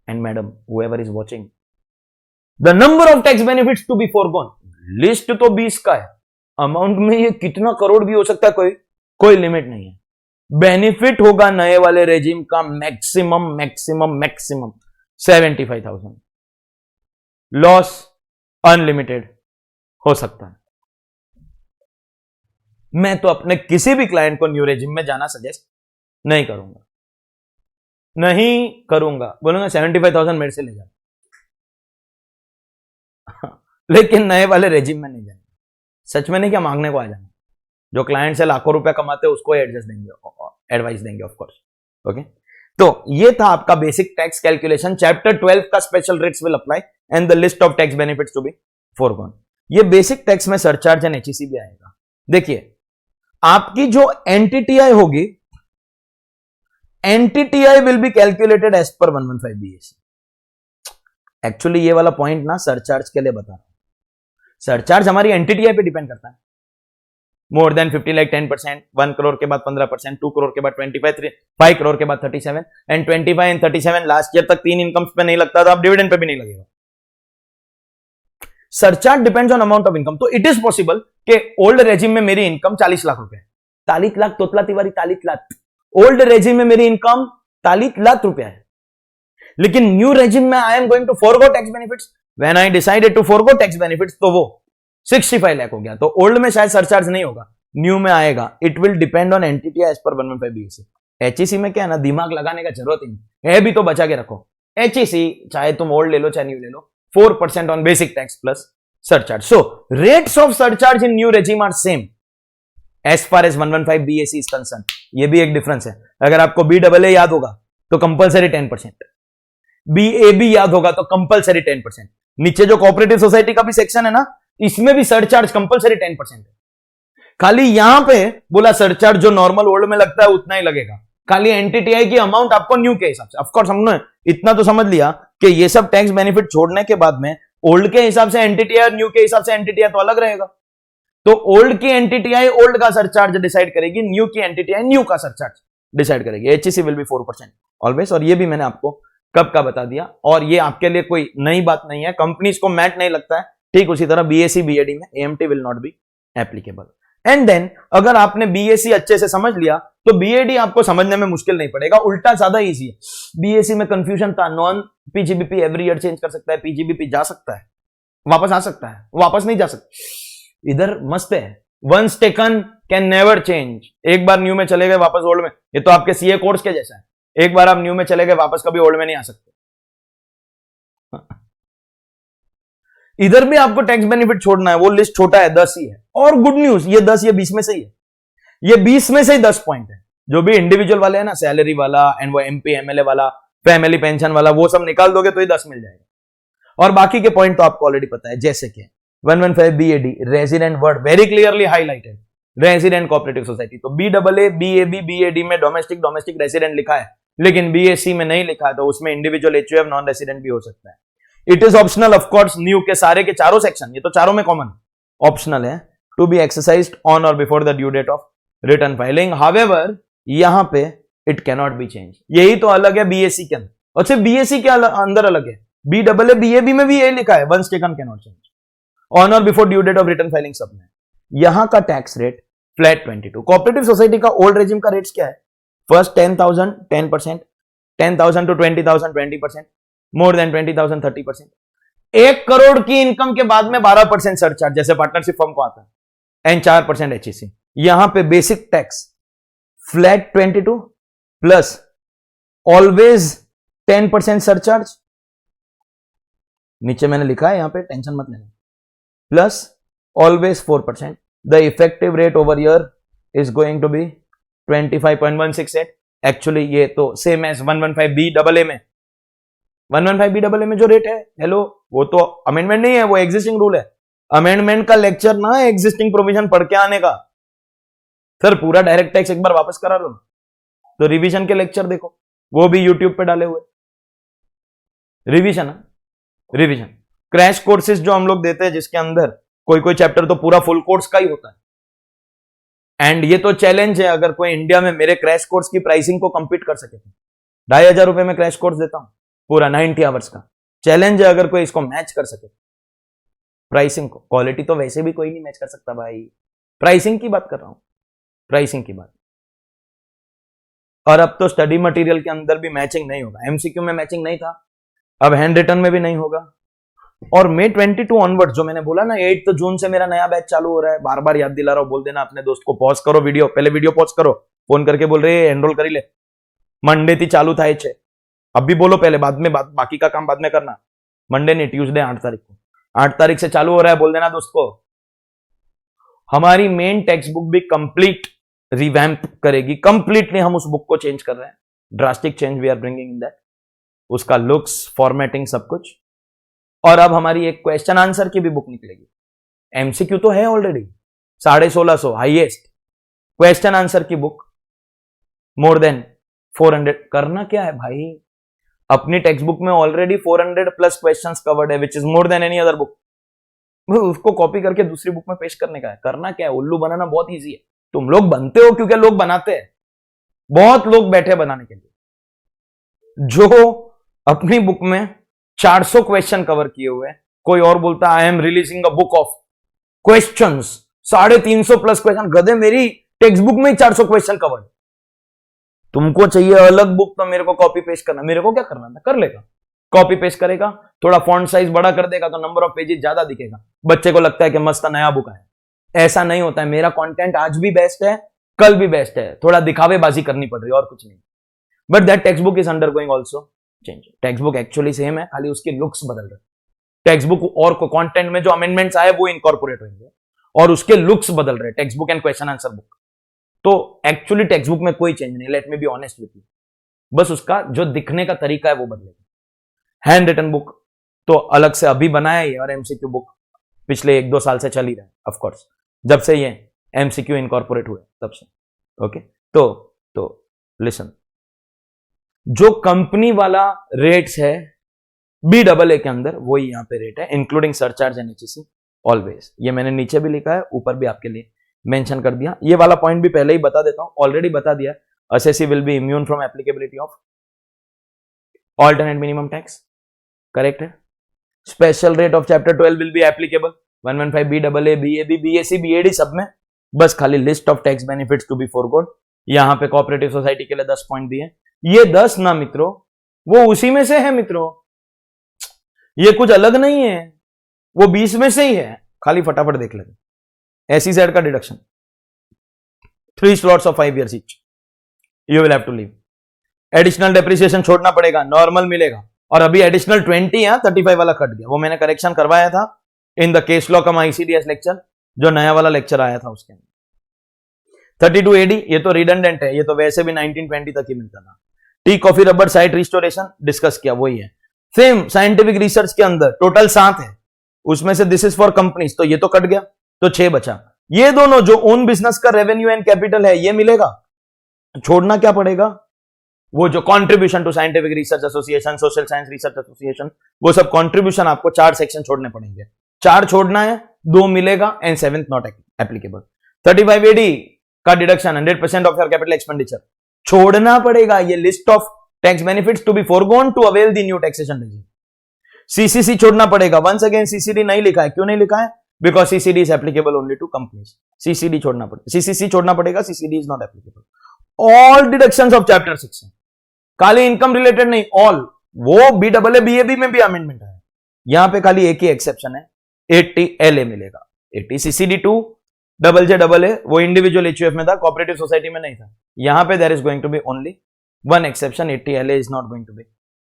A: and madam, whoever is watching, the number of tax benefits to be foregone, list तो 20 का है, अमाउंट में ये कितना करोड़ भी हो सकता है, कोई लिमिट नहीं है। बेनिफिट होगा नए वाले रेजिम का मैक्सिमम 75,000। लॉस अनलिमिटेड हो सकता है। मैं तो अपने किसी भी क्लाइंट को न्यू रेजिम में जाना सजेस्ट नहीं करूंगा, बोलूंगा 75,000 मेरे से ले जा, लेकिन नए वाले रेजिम में नहीं जाना। सच में नहीं क्या मांगने को आ जाना, जो क्लाइंट से लाखों रुपया कमाते हैं उसको एडजस्ट देंगे, एडवाइस देंगे ऑफ कोर्स। ओके, तो ये था आपका बेसिक टैक्स कैलकुलेशन। चैप्टर 12 का special rates will apply and the list of tax benefits to be foregone. ये बेसिक टैक्स में सरचार्ज एंड एचईसी भी आएगा। देखिए, आपकी जो एनटीटीआई होगी, NTTI will be calculated as per 115 BAC. Actually ये वाला पॉइंट ना सरचार्ज के लिए बता रहा हूं। सरचार्ज हमारी एनटीटीआई पे डिपेंड करता है। मोर देन 50 लाख 10%, 1 करोड़ के बाद 15%, 2 करोड़ के बाद 25, 5 करोड़ के बाद 37 एंड 25 एंड 37 लास्ट ईयर तक 3 इनकम्स पे नहीं लगता था, अब डिविडेंड पे भी नहीं लगेगा। Surcharge depends on amount of income. तो इट इज पॉसिबल कि ओल्ड रेजिम में मेरी इनकम 40 लाख रुपए, 40 लाख तोतला तिवारी 40 लाख। ओल्ड रेजिम में मेरी इनकम 40 लाख रुपया है, लेकिन न्यू रेजिम में I am going to forgo tax benefits. When I decided to forgo tax benefits तो वो 65 लाख हो गया। तो ओल्ड में शायद सरचार्ज नहीं होगा, न्यू में आएगा। It will depend on entity as per 115 BAC. HEC में क्या है ना, दिमाग लगाने का जरूरत ही नहीं है, भी तो बचा के रखो। एचईसी चाहे तुम ओल्ड ले लो चाहे न्यू ले लो, 4% on basic tax plus surcharge. So rates of surcharge in new regime are same as far as 115 BAC is concerned. ये भी एक डिफरेंस है। अगर आपको BAA याद होगा तो कंपलसरी 10%, BAB याद होगा तो कंपलसरी 10%। नीचे जो कोऑपरेटिव सोसाइटी का भी सेक्शन है ना, इसमें भी सरचार्ज कंपलसरी 10% है। खाली यहां पे बोला सरचार्ज जो नॉर्मल ओल्ड में लगता है उतना ही लगेगा, खाली एनटीटीआई की अमाउंट आपको न्यू के हिसाब से। ऑफकोर्स हमने इतना तो समझ लिया कि ये सब टैक्स बेनिफिट छोड़ने के बाद में ओल्ड के हिसाब से एनटीटीआई और न्यू के हिसाब से एनटीटीआई तो अलग रहेगा। तो ओल्ड की एनटीटीआई ओल्ड का सरचार्ज डिसाइड करेगी, न्यू की एनटीटीआई न्यू का सरचार्ज डिसाइड करेगी। HEC will be 4% always. और ये भी मैंने आपको कब का बता दिया, और ये आपके लिए कोई नई बात नहीं है। कंपनीज को मैट नहीं लगता है, ठीक उसी तरह बीएससी बीएडी में AMT will not be applicable. And then अगर आपने बीएससी अच्छे से समझ लिया तो बीएडी आपको समझने में मुश्किल नहीं पड़ेगा, उल्टा ज्यादा इजी है। बीएससी में कंफ्यूजन था, non PGBP every year change कर सकता है, पीजीबीपी जा सकता है, वापस आ सकता है, वापस नहीं जा सकता। इधर मस्त है, once taken can never change. एक बार न्यू में चले गए वापस ओल्ड में, ये तो आपके सीए कोर्स के जैसा है, एक बार आप न्यू में चले गए वापस कभी ओल्ड में नहीं आ सकते। इधर भी आपको टैक्स बेनिफिट छोड़ना है, वो लिस्ट छोटा है, 10 ही है। और गुड न्यूज, ये 10 ये 20 में से ही है, ये 20 में से ही 10 पॉइंट है। जो भी इंडिविजुअल वाले हैं ना, सैलरी वाला एंड वो एमपी एमएलए वाला, फैमिली पेंशन वाला, वो सब निकाल दोगे तो ही 10 मिल जाएगा। और बाकी के पॉइंट तो आपको ऑलरेडी पता है, जैसे कि 115 BOD resident word very clearly highlighted, resident cooperative society. तो बीडबलए बीएबी बीएडी में डोमेस्टिक रेजिडेंट लिखा है, लेकिन बीएससी में नहीं लिखा है, तो उसमें इंडिविजुअल एचयूएफ नॉन रेजिडेंट भी हो सकता है। It is optional of course, new के सारे के चारों सेक्शन, ये तो चारों में कॉमन ऑप्शनल है, to be exercised on or before the due date of return filing. However यहां पे इट कैनॉट बी चेंज, यही तो अलग है बीएससी के अंदर, और सिर्फ बीएससी के अंदर अलग है, बीडबलए बीएबी में भी यही लिखा है, once taken cannot change on or before due date of return filing. सब में यहां का tax rate flat 22। Cooperative society का ओल्ड रेजिम का रेट्स क्या है? First 10,000 10%, 10,000 to 20,000 20%, more than 20,000 30%, 1 crore की इनकम के बाद में 12% सरचार्ज जैसे पार्टनरशिप फर्म को आता है, एंड 4% एचईसी। यहां पे basic tax flat 22 plus always 10% surcharge, नीचे मैंने लिखा है यहां पे, टेंशन मत लेना, plus always 4%। The effective rate over year is going to be 25.168। Actually ये तो same as 115 B double A में, 115 बी डबल ए में जो रेट है, हेलो, वो तो अमेंडमेंट नहीं है, वो एग्जिस्टिंग रूल है। अमेंडमेंट का लेक्चर ना एग्जिस्टिंग प्रोविजन पढ़ के आने का, सर पूरा डायरेक्ट टैक्स एक बार वापस करा लो, तो रिवीजन के लेक्चर देखो, वो भी यूट्यूब पे डाले हुए। रिवीजन रिवीजन क्रैश कोर्सेज जो हम लोग देते हैं, जिसके अंदर कोई चैप्टर तो पूरा फुल कोर्स का ही होता है। एंड ये तो चैलेंज है, अगर कोई इंडिया में मेरे क्रैश कोर्स की प्राइसिंग को कंपीट कर सके, 2,500 रुपए में क्रैश कोर्स देता हूं पूरा 90 आवर्स का। चैलेंज है अगर कोई इसको मैच कर सके प्राइसिंग को। क्वालिटी तो वैसे भी कोई नहीं मैच कर सकता भाई, प्राइसिंग की बात कर रहा हूं, प्राइसिंग की बात। और अब तो स्टडी मटेरियल के अंदर भी मैचिंग नहीं होगा, एमसीक्यू में मैचिंग नहीं था, अब हैंड रिटन में भी नहीं होगा। और May 22 ऑनवर्ड, जो मैंने बोला ना 8 जून से मेरा नया बैच चालू हो रहा है, बार बार याद दिला रहा हूं, बोल देना अपने दोस्त को, पॉज करो वीडियो, पहले वीडियो पॉज करो, फोन करके बोल रहे एनरोल कर ले, मंडे थी चालू था 6, अब भी बोलो पहले, बाद में बाकी का काम बाद में करना। मंडे नहीं, ट्यूसडे 8 तारीख को, 8 तारीख से चालू हो रहा है, बोल देना दोस्त को। हमारी मेन टेक्स्ट बुक भी कंप्लीट रिवैम्प करेगी, कंप्लीटली हम उस बुक को चेंज कर रहे हैं, drastic change we are bringing in that, उसका लुक्स, फॉर्मेटिंग, सब कुछ। और अब हमारी एक क्वेश्चन आंसर की भी बुक निकलेगी, एमसीक्यू तो है ऑलरेडी 1650 हाईएस्ट, क्वेश्चन आंसर की बुक मोर देन 400। करना क्या है भाई, अपनी टेक्स्ट बुक में ऑलरेडी 400 प्लस क्वेश्चंस कवर्ड है, which is more than any other book. उसको कॉपी करके दूसरी बुक में पेश करने का है। करना क्या है, उल्लू बनाना बहुत इजी है, तुम लोग बनते हो क्योंकि लोग बनाते हैं, बहुत लोग बैठे बनाने के लिए। जो अपनी बुक में 400 क्वेश्चन कवर किए हुए हैं, कोई और बोलता है I am releasing a book of questions, 350 plus question. गधे, मेरी टेक्स्ट बुक में ही 400 क्वेश्चन कवर्ड। तुमको चाहिए अलग बुक, तो मेरे को कॉपी पेस्ट करना, मेरे को क्या करना था, कर लेगा, कॉपी पेस्ट करेगा, थोड़ा फॉन्ट साइज बड़ा कर देगा तो नंबर ऑफ पेजेस ज्यादा दिखेगा, बच्चे को लगता है कि मस्त नया बुक है। ऐसा नहीं होता है, मेरा कंटेंट आज भी बेस्ट है, कल भी बेस्ट है, थोड़ा दिखावेबाजी करनी पड़ रही है और कुछ नहीं। But that text book is undergoing also change. Text book actually same है, खाली उसके लुक्स बदल रहे। टेक्स्ट बुक और कंटेंट में जो अमेंडमेंट्स आए वो इनकॉर्पोरेट होंगे और उसके लुक्स बदल रहे, text book and question answer book. तो एक्चुअली टेक्स्ट बुक में कोई चेंज नहीं, let me be honest with you, बस उसका जो दिखने का तरीका है वो बदलेगा। हैंड रिटन बुक तो अलग से अभी बनाया है, और एमसीक्यू बुक पिछले 1-2 साल से चल ही रहा है, ऑफकोर्स जब से ये एमसीक्यू इनकॉर्पोरेट हुए तब से। ओके, तो लिसन, जो कंपनी वाला रेट्स है बीडबलए के अंदर, वही यहां पे रेट है, including surcharge and HEC always. ये मैंने नीचे भी लिखा है, ऊपर भी आपके लिए मेंशन कर दिया। ये वाला पॉइंट भी पहले ही बता देता हूं, ऑलरेडी बता दिया, assessee will be immune from applicability of alternate minimum tax, correct है। Special rate of chapter 12 will be applicable 115 B double A BAB BAC BAD सब में, बस खाली list of tax benefits to be foregone, यहां पे कोऑपरेटिव सोसाइटी के लिए 10 point दिए। ये 10 ना मित्रों वो उसी में से है मित्रों, ये कुछ अलग नहीं है, वो 20 में से ही है, खाली फटाफट देख लेते। SEZ का deduction 3 slots of 5 years each, you will have to leave। Additional depreciation छोड़ना पड़ेगा, नॉर्मल मिलेगा, और अभी एडिशनल 20 या 35 वाला कट गया, वो मैंने करेक्शन करवाया था in the case law come ICDS lecture, जो नया वाला लेक्चर आया था उसके अंदर। 32 AD ये तो रिडंडेंट है, ये तो वैसे भी 1920 तक ही मिलता था। T coffee rubber site restoration discuss किया, वही है। सेम साइंटिफिक रिसर्च के अंदर टोटल 7 है, उसमें से दिस इज फॉर कंपनीज, तो ये तो कट गया, तो 6 बचा। ये दोनों जो ओन बिजनेस का रेवेन्यू एंड कैपिटल है ये मिलेगा, छोड़ना क्या पड़ेगा, वो जो contribution to scientific research association, social science research association, वो सब कंट्रीब्यूशन आपको 4 सेक्शन छोड़ने पड़ेंगे, 4 छोड़ना है, 2 मिलेगा and 7th not applicable. 35 AD का deduction 100% of your capital expenditure छोड़ना पड़ेगा, ये list of tax benefits to be foregone to avail the new taxation regime. CCC छोड़ना पड़ेगा, वंस अगेन CCD नहीं लिखा है, क्यों नहीं लिखा है, because CCD is applicable only to companies. CCD छोड़ना पड़ेगा, CCC छोड़ना पड़ेगा, CCD is not applicable. All deductions of chapter 6 है, खाली इनकम रिलेटेड नहीं, ऑल, वो BAA BAB में भी अमेंडमेंट है, यहां पे खाली एक ही एक्सेप्शन है, 80 LA मिलेगा। 80 CCD2 JJAA वो इंडिविजुअल HUF में था, कोऑपरेटिव सोसाइटी में नहीं था, यहां पे there is going to be only one exception, 80 LA is not going to be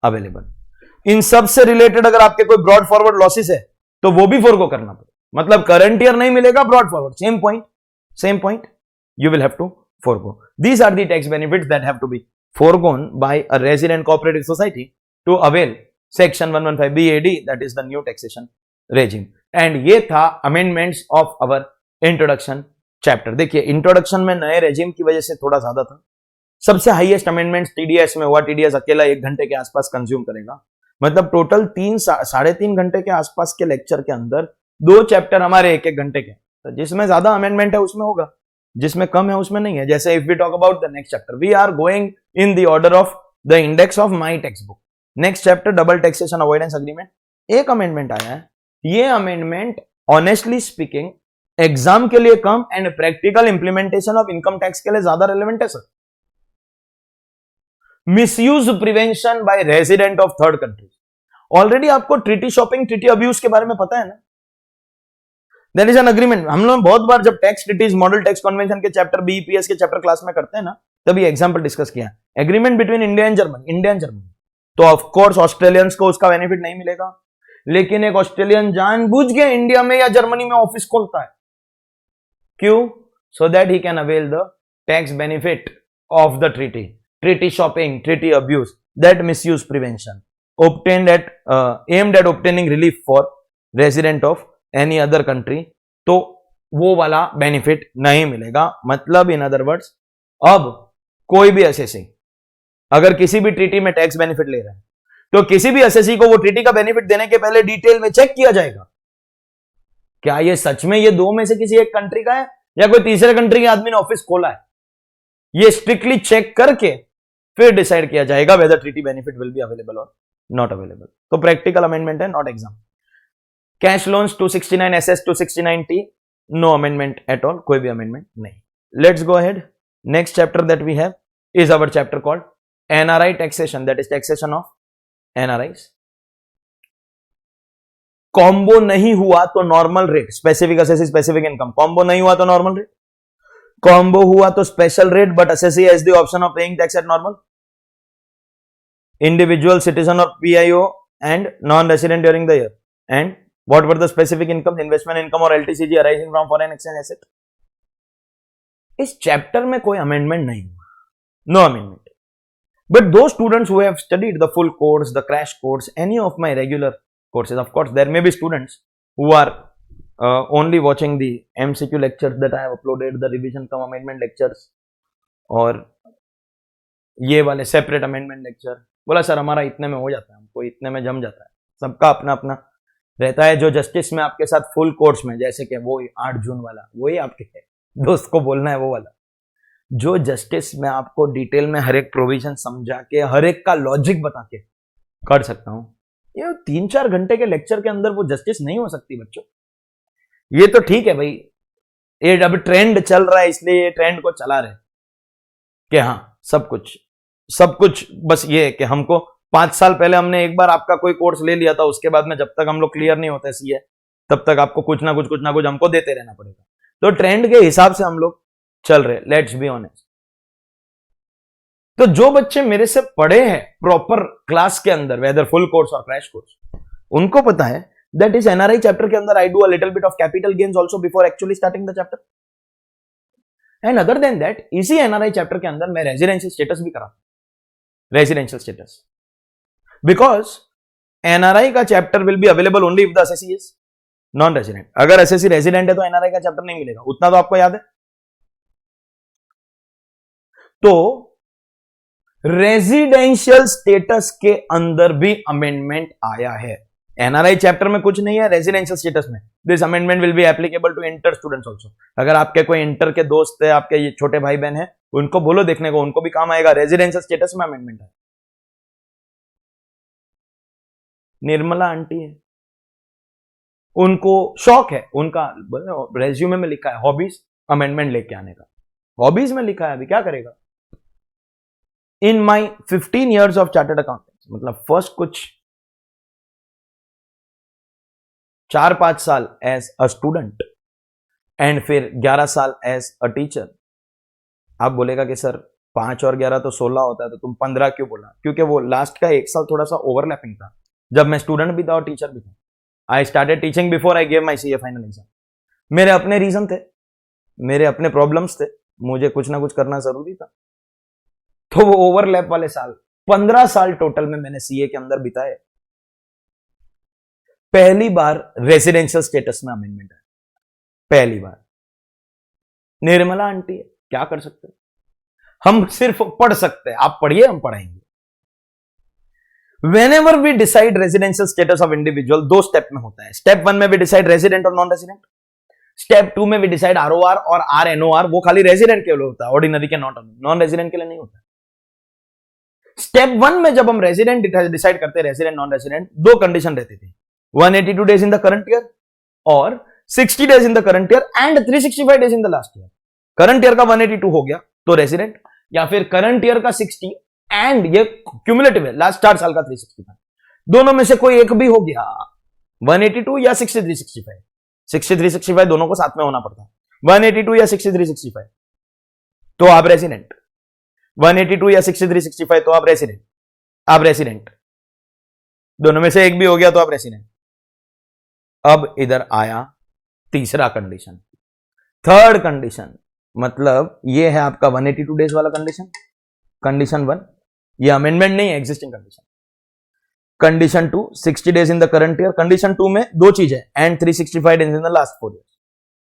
A: available. इन सब से रिलेटेड अगर आपके कोई ब्रॉड फॉरवर्ड लॉसेस है तो वो भी फोरगो करना पड़ेगा, मतलब करंट ईयर नहीं मिलेगा, brought forward same point you will have to forego। These are the tax benefits that have to be foregone by a resident cooperative society to avail section 115 BAD, that is the new taxation regime। and ये था amendments of our introduction chapter। देखिए introduction में नए regime की वजह से थोड़ा ज्यादा था, सबसे हाईएस्ट अमेंडमेंट्स TDS में हुआ, TDS अकेला 1 घंटे के आसपास कंज्यूम करेगा, मतलब टोटल 3-3.5 घंटे के आसपास के लेक्चर के अंदर 2 चैप्टर हमारे 1-1 घंटे के, तो जिसमें ज्यादा अमेंडमेंट है उसमें होगा, जिसमें कम है उसमें नहीं है। जैसे if we talk about the next chapter, we are going in the order of the index of my text book. Next chapter double taxation avoidance agreement, एक अमेंडमेंट आया है, ये अमेंडमेंट ऑनेस्टली स्पीकिंग एग्जाम के लिए कम and practical implementation of income tax के लिए ज्यादा रेलेवेंट है sir. Misuse prevention by resident of third countries, already आपको ट्रीटी शॉपिंग, ट्रीटी अब्यूज के बारे में पता है ना, देयर इज एन अग्रीमेंट। हम लोग बहुत बार जब tax treaties, model tax convention के चैप्टर BEPS के चैप्टर क्लास में करते हैं ना, तभी एग्जांपल डिस्कस किया, agreement between India and Germany, तो ऑफ कोर्स ऑस्ट्रेलियंस को उसका बेनिफिट नहीं मिलेगा, लेकिन एक ऑस्ट्रेलियन जानबूझ के इंडिया में या जर्मनी में ऑफिस खोलता है, क्यों, so that he can avail the tax benefit of the treaty shopping, treaty abuse, that misuse prevention obtained at aimed at obtaining relief for resident of any other country, तो वो वाला benefit नहीं मिलेगा। मतलब in other words, अब कोई भी SSC अगर किसी भी ट्रीटी में टैक्स बेनिफिट ले रहा है तो किसी भी एसएससी को वो ट्रीटी का बेनिफिट देने के पहले डिटेल में चेक किया जाएगा, क्या ये सच में ये 2 में से किसी एक कंट्री का है या कोई तीसरे कंट्री के आदमी ने ऑफिस खोला है, ये स्ट्रिक्टली चेक करके फिर डिसाइड किया जाएगा whether treaty benefit will be available और नॉट अवेलेबल। तो प्रैक्टिकल अमेंडमेंट है, not exam. Cash loans 269 SS 269 T, no amendment at all, कोई भी अमेंडमेंट नहीं। Let's go ahead, next chapter that we have is our chapter called NRI taxation, that is taxation of NRIs। Combo नहीं हुआ तो normal rate, specific assessee specific income, combo नहीं हुआ तो normal rate, combo हुआ तो special rate, but assessee has the option of paying tax at normal. Individual citizen or PIO and non-resident during the year. And what were the specific incomes, investment income or LTCG arising from foreign exchange asset? इस chapter में कोई amendment नहीं हुआ, no amendment. But दो students who have studied the full course, the crash course, any of my regular courses, of course there may be students who are only watching the MCQ lectures that I have uploaded, the revision cum amendment lectures, और ये वाले separate amendment lecture. बोला sir हमारा इतने में हो जाता है, हमको इतने में जम जाता है, सबका अपना अपना रहता है। जो जस्टिस में आपके साथ फुल कोर्स में, जैसे कि वो 8 जून वाला, वही आपके दोस्त को बोलना है वो वाला, जो जस्टिस में आपको डिटेल में हर एक प्रोविजन समझा के, हर एक का लॉजिक बता के कर सकता हूं, ये 3-4 घंटे के लेक्चर के अंदर वो जस्टिस नहीं हो सकती बच्चों। ये तो ठीक है भाई, ये अब ट्रेंड चल रहा है इसलिए ये ट्रेंड को चला रहे कि हाँ सब कुछ बस ये है कि हमको 5 साल पहले हमने एक बार आपका कोई कोर्स ले लिया था, उसके बाद में जब तक हम लोग क्लियर नहीं होते सीए तब तक आपको कुछ ना कुछ हमको देते रहना पड़ेगा। तो ट्रेंड के हिसाब से हम लोग चल रहे, लेट्स बी ऑनेस्ट। तो जो बच्चे मेरे से पढ़े हैं प्रॉपर क्लास के अंदर, वेदर फुल कोर्स और क्रैश कोर्स, उनको पता है दैट इज एनआरआई चैप्टर के अंदर I do a little bit of capital gains also before actually starting the chapter. And other than that इसी एनआरआई चैप्टर के अंदर मैं रेजिडेंशियल स्टेटस भी कराता हूं, रेजिडेंशियल स्टेटस, बिकॉज एनआरआई का chapter will be available only if the assessee is non resident. अगर SSC resident है तो एनआरआई का चैप्टर नहीं मिलेगा, उतना तो आपको याद है। तो रेजिडेंशियल स्टेटस के अंदर भी अमेंडमेंट आया है। एनआरआई चैप्टर में कुछ नहीं है, रेजिडेंशियल स्टेटस में this amendment will be applicable to inter students also. अगर आपके कोई इंटर के दोस्त है, आपके ये छोटे भाई बहन है, उनको बोलो देखने को, उनको भी काम आएगा। रेजिडेंशियल स्टेटस में अमेंडमेंट है। निर्मला आंटी है, उनको शौक है, उनका रेज्यूमे में लिखा है हॉबीज अमेंडमेंट लेके आने का, हॉबीज में लिखा है, अभी क्या करेगा। इन माई 15 years ऑफ चार्टर्ड अकाउंटेंट, मतलब फर्स्ट कुछ 4-5 साल एज अ स्टूडेंट एंड फिर 11 साल एज अ टीचर। आप बोलेगा कि सर 5 और 11 तो 16 होता है, तो तुम 15 क्यों बोला? क्योंकि वो लास्ट का 1 साल थोड़ा सा ओवरलैपिंग था, जब मैं स्टूडेंट भी था और टीचर भी था। I started teaching before I gave my CA final exam. मेरे अपने रीजन थे, मेरे अपने प्रॉब्लम्स थे, मुझे कुछ ना कुछ करना जरूरी था। तो वो ओवरलैप वाले साल 15 साल टोटल में मैंने सीए के अंदर बिताए। पहली बार रेजिडेंशियल स्टेटस में अमेंडमेंट है, पहली बार। निर्मला आंटी है, क्या कर सकते हैं हम, सिर्फ पढ़ सकते हैं। आप पढ़िए, हम पढ़ाएंगे। Whenever we decide residential status of individual, 2 step में होता है। स्टेप 1 में we decide resident और नॉन रेजिडेंट, स्टेप 2 में we decide ROR और RNOR। वो खाली रेजिडेंट के लिए होता है, ऑर्डिनरी के नॉन रेजिडेंट के लिए नहीं होता। स्टेप 1 में जब हम रेजिडेंट डिसाइड करते हैं, रेजिडेंट नॉन रेजिडेंट, 2 कंडीशन रहती थी, 182 days in the current year और 60 days in the current year and 365 days in the last year. Current year का 182 हो गया तो रेजिडेंट, या फिर करंट ईयर का 60 एंड ये क्यूमुलेटिव है, लास्ट 4 साल का 365, दोनों में से कोई एक भी हो गया, 182 या 6365। 6365 दोनों को साथ में होना पड़ता है, 182 या 6365 तो आप रेजिडेंट, 182 या 6365 तो आप रेसिडेंट, दोनों में से एक भी हो गया तो आप रेसिडेंट। अब इधर आया तीसरा कंडीशन, थर्ड कंडीशन, मतलब ये है आपका 182 डेज वाला कंडीशन, कंडीशन 1। ये अमेंडमेंट नहीं है, existing condition. Condition 2, 60 days in the current year. Condition 2 में 2 चीजें, and 365 days in the last 4 year.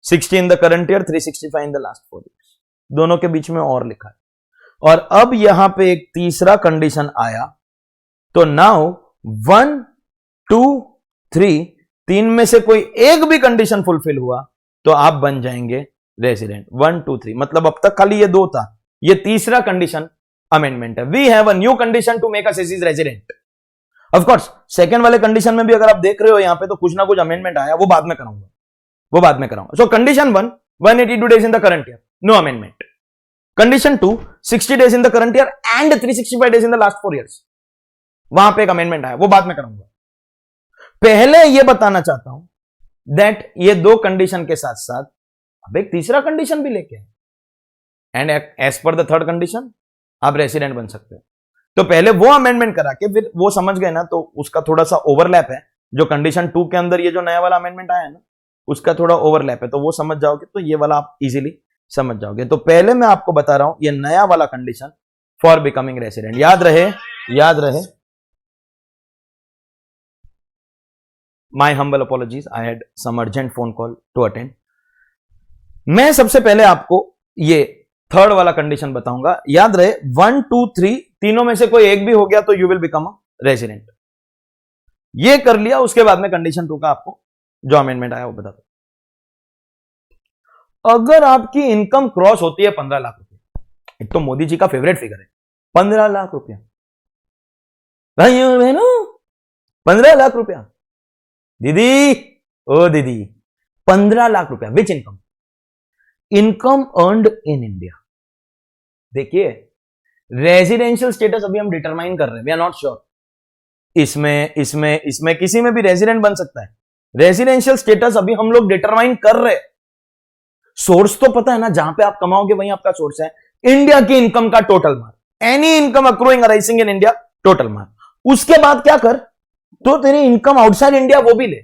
A: 60 in the current year, 365 in the last 4 year, दोनों के बीच में और लिखा है। और अब यहां पे एक तीसरा कंडीशन आया, तो नाउ 1, 2, 3, 3 में से कोई एक भी कंडीशन फुलफिल हुआ तो आप बन जाएंगे रेजिडेंट। 1, 2, 3, मतलब अब तक खाली ये 2 था, ये तीसरा कंडीशन अमेंडमेंट है। We have a new condition to make us as resident. Of course second वाले कंडीशन में भी अगर आप देख रहे हो यहां पे, तो कुछ ना कुछ अमेंडमेंट आया, वो बाद में कराऊंगा, so condition 1, 182 days in the current year, no amendment. Condition 2, 60 days in the current year and 365 days in the last 4 years, वहां पे एक अमेंडमेंट आया, वो बाद में कराऊंगा। पहले ये बताना चाहता हूं दैट ये 2 कंडीशन के साथ साथ अब एक तीसरा कंडीशन भी लेके, and as per the third condition आप रेसिडेंट बन सकते हैं। तो पहले वो अमेंडमेंट करा के फिर वो समझ गए ना, तो उसका थोड़ा सा ओवरलैप है, जो कंडीशन 2 के अंदर ये जो नया वाला अमेंडमेंट आया है ना, उसका थोड़ा ओवरलैप है, तो वो समझ जाओगे तो ये वाला आप इजीली समझ जाओगे। तो पहले मैं आपको बता रहा हूं ये नया वाला कंडीशन फॉर बिकमिंग रेसिडेंट, याद रहे। My humble apologies, I had some urgent phone call to attend. मैं सबसे पहले आपको ये थर्ड वाला कंडीशन बताऊंगा, याद रहे 1, 2, 3 तीनों में से कोई एक भी हो गया तो you will become a resident. ये कर लिया, उसके बाद में कंडीशन 2 का आपको जो अमेंडमेंट आया वो बता दो। अगर आपकी इनकम क्रॉस होती है 15 लाख रुपए, एक तो मोदी जी का फेवरेट फिगर है 15 लाख रुपया, भाइयों बहनों 15 लाख रुपया, दीदी 15 लाख रुपया, विच income? Income earned in India. देखिए, रेजिडेंशियल स्टेटस अभी हम डिटरमाइन कर रहे हैं, वी आर नॉट श्योर। इसमें किसी में भी रेजिडेंट बन सकता है। रेजिडेंशियल स्टेटस अभी हम लोग डिटरमाइन कर रहे हैं। सोर्स तो पता है ना, जहां पे आप कमाओगे वहीं आपका सोर्स है। इंडिया की इनकम का टोटल मार, any income accruing arising in India, total मार। उसके बाद क्या कर, तो तेरी इनकम आउटसाइड इंडिया वो भी ले,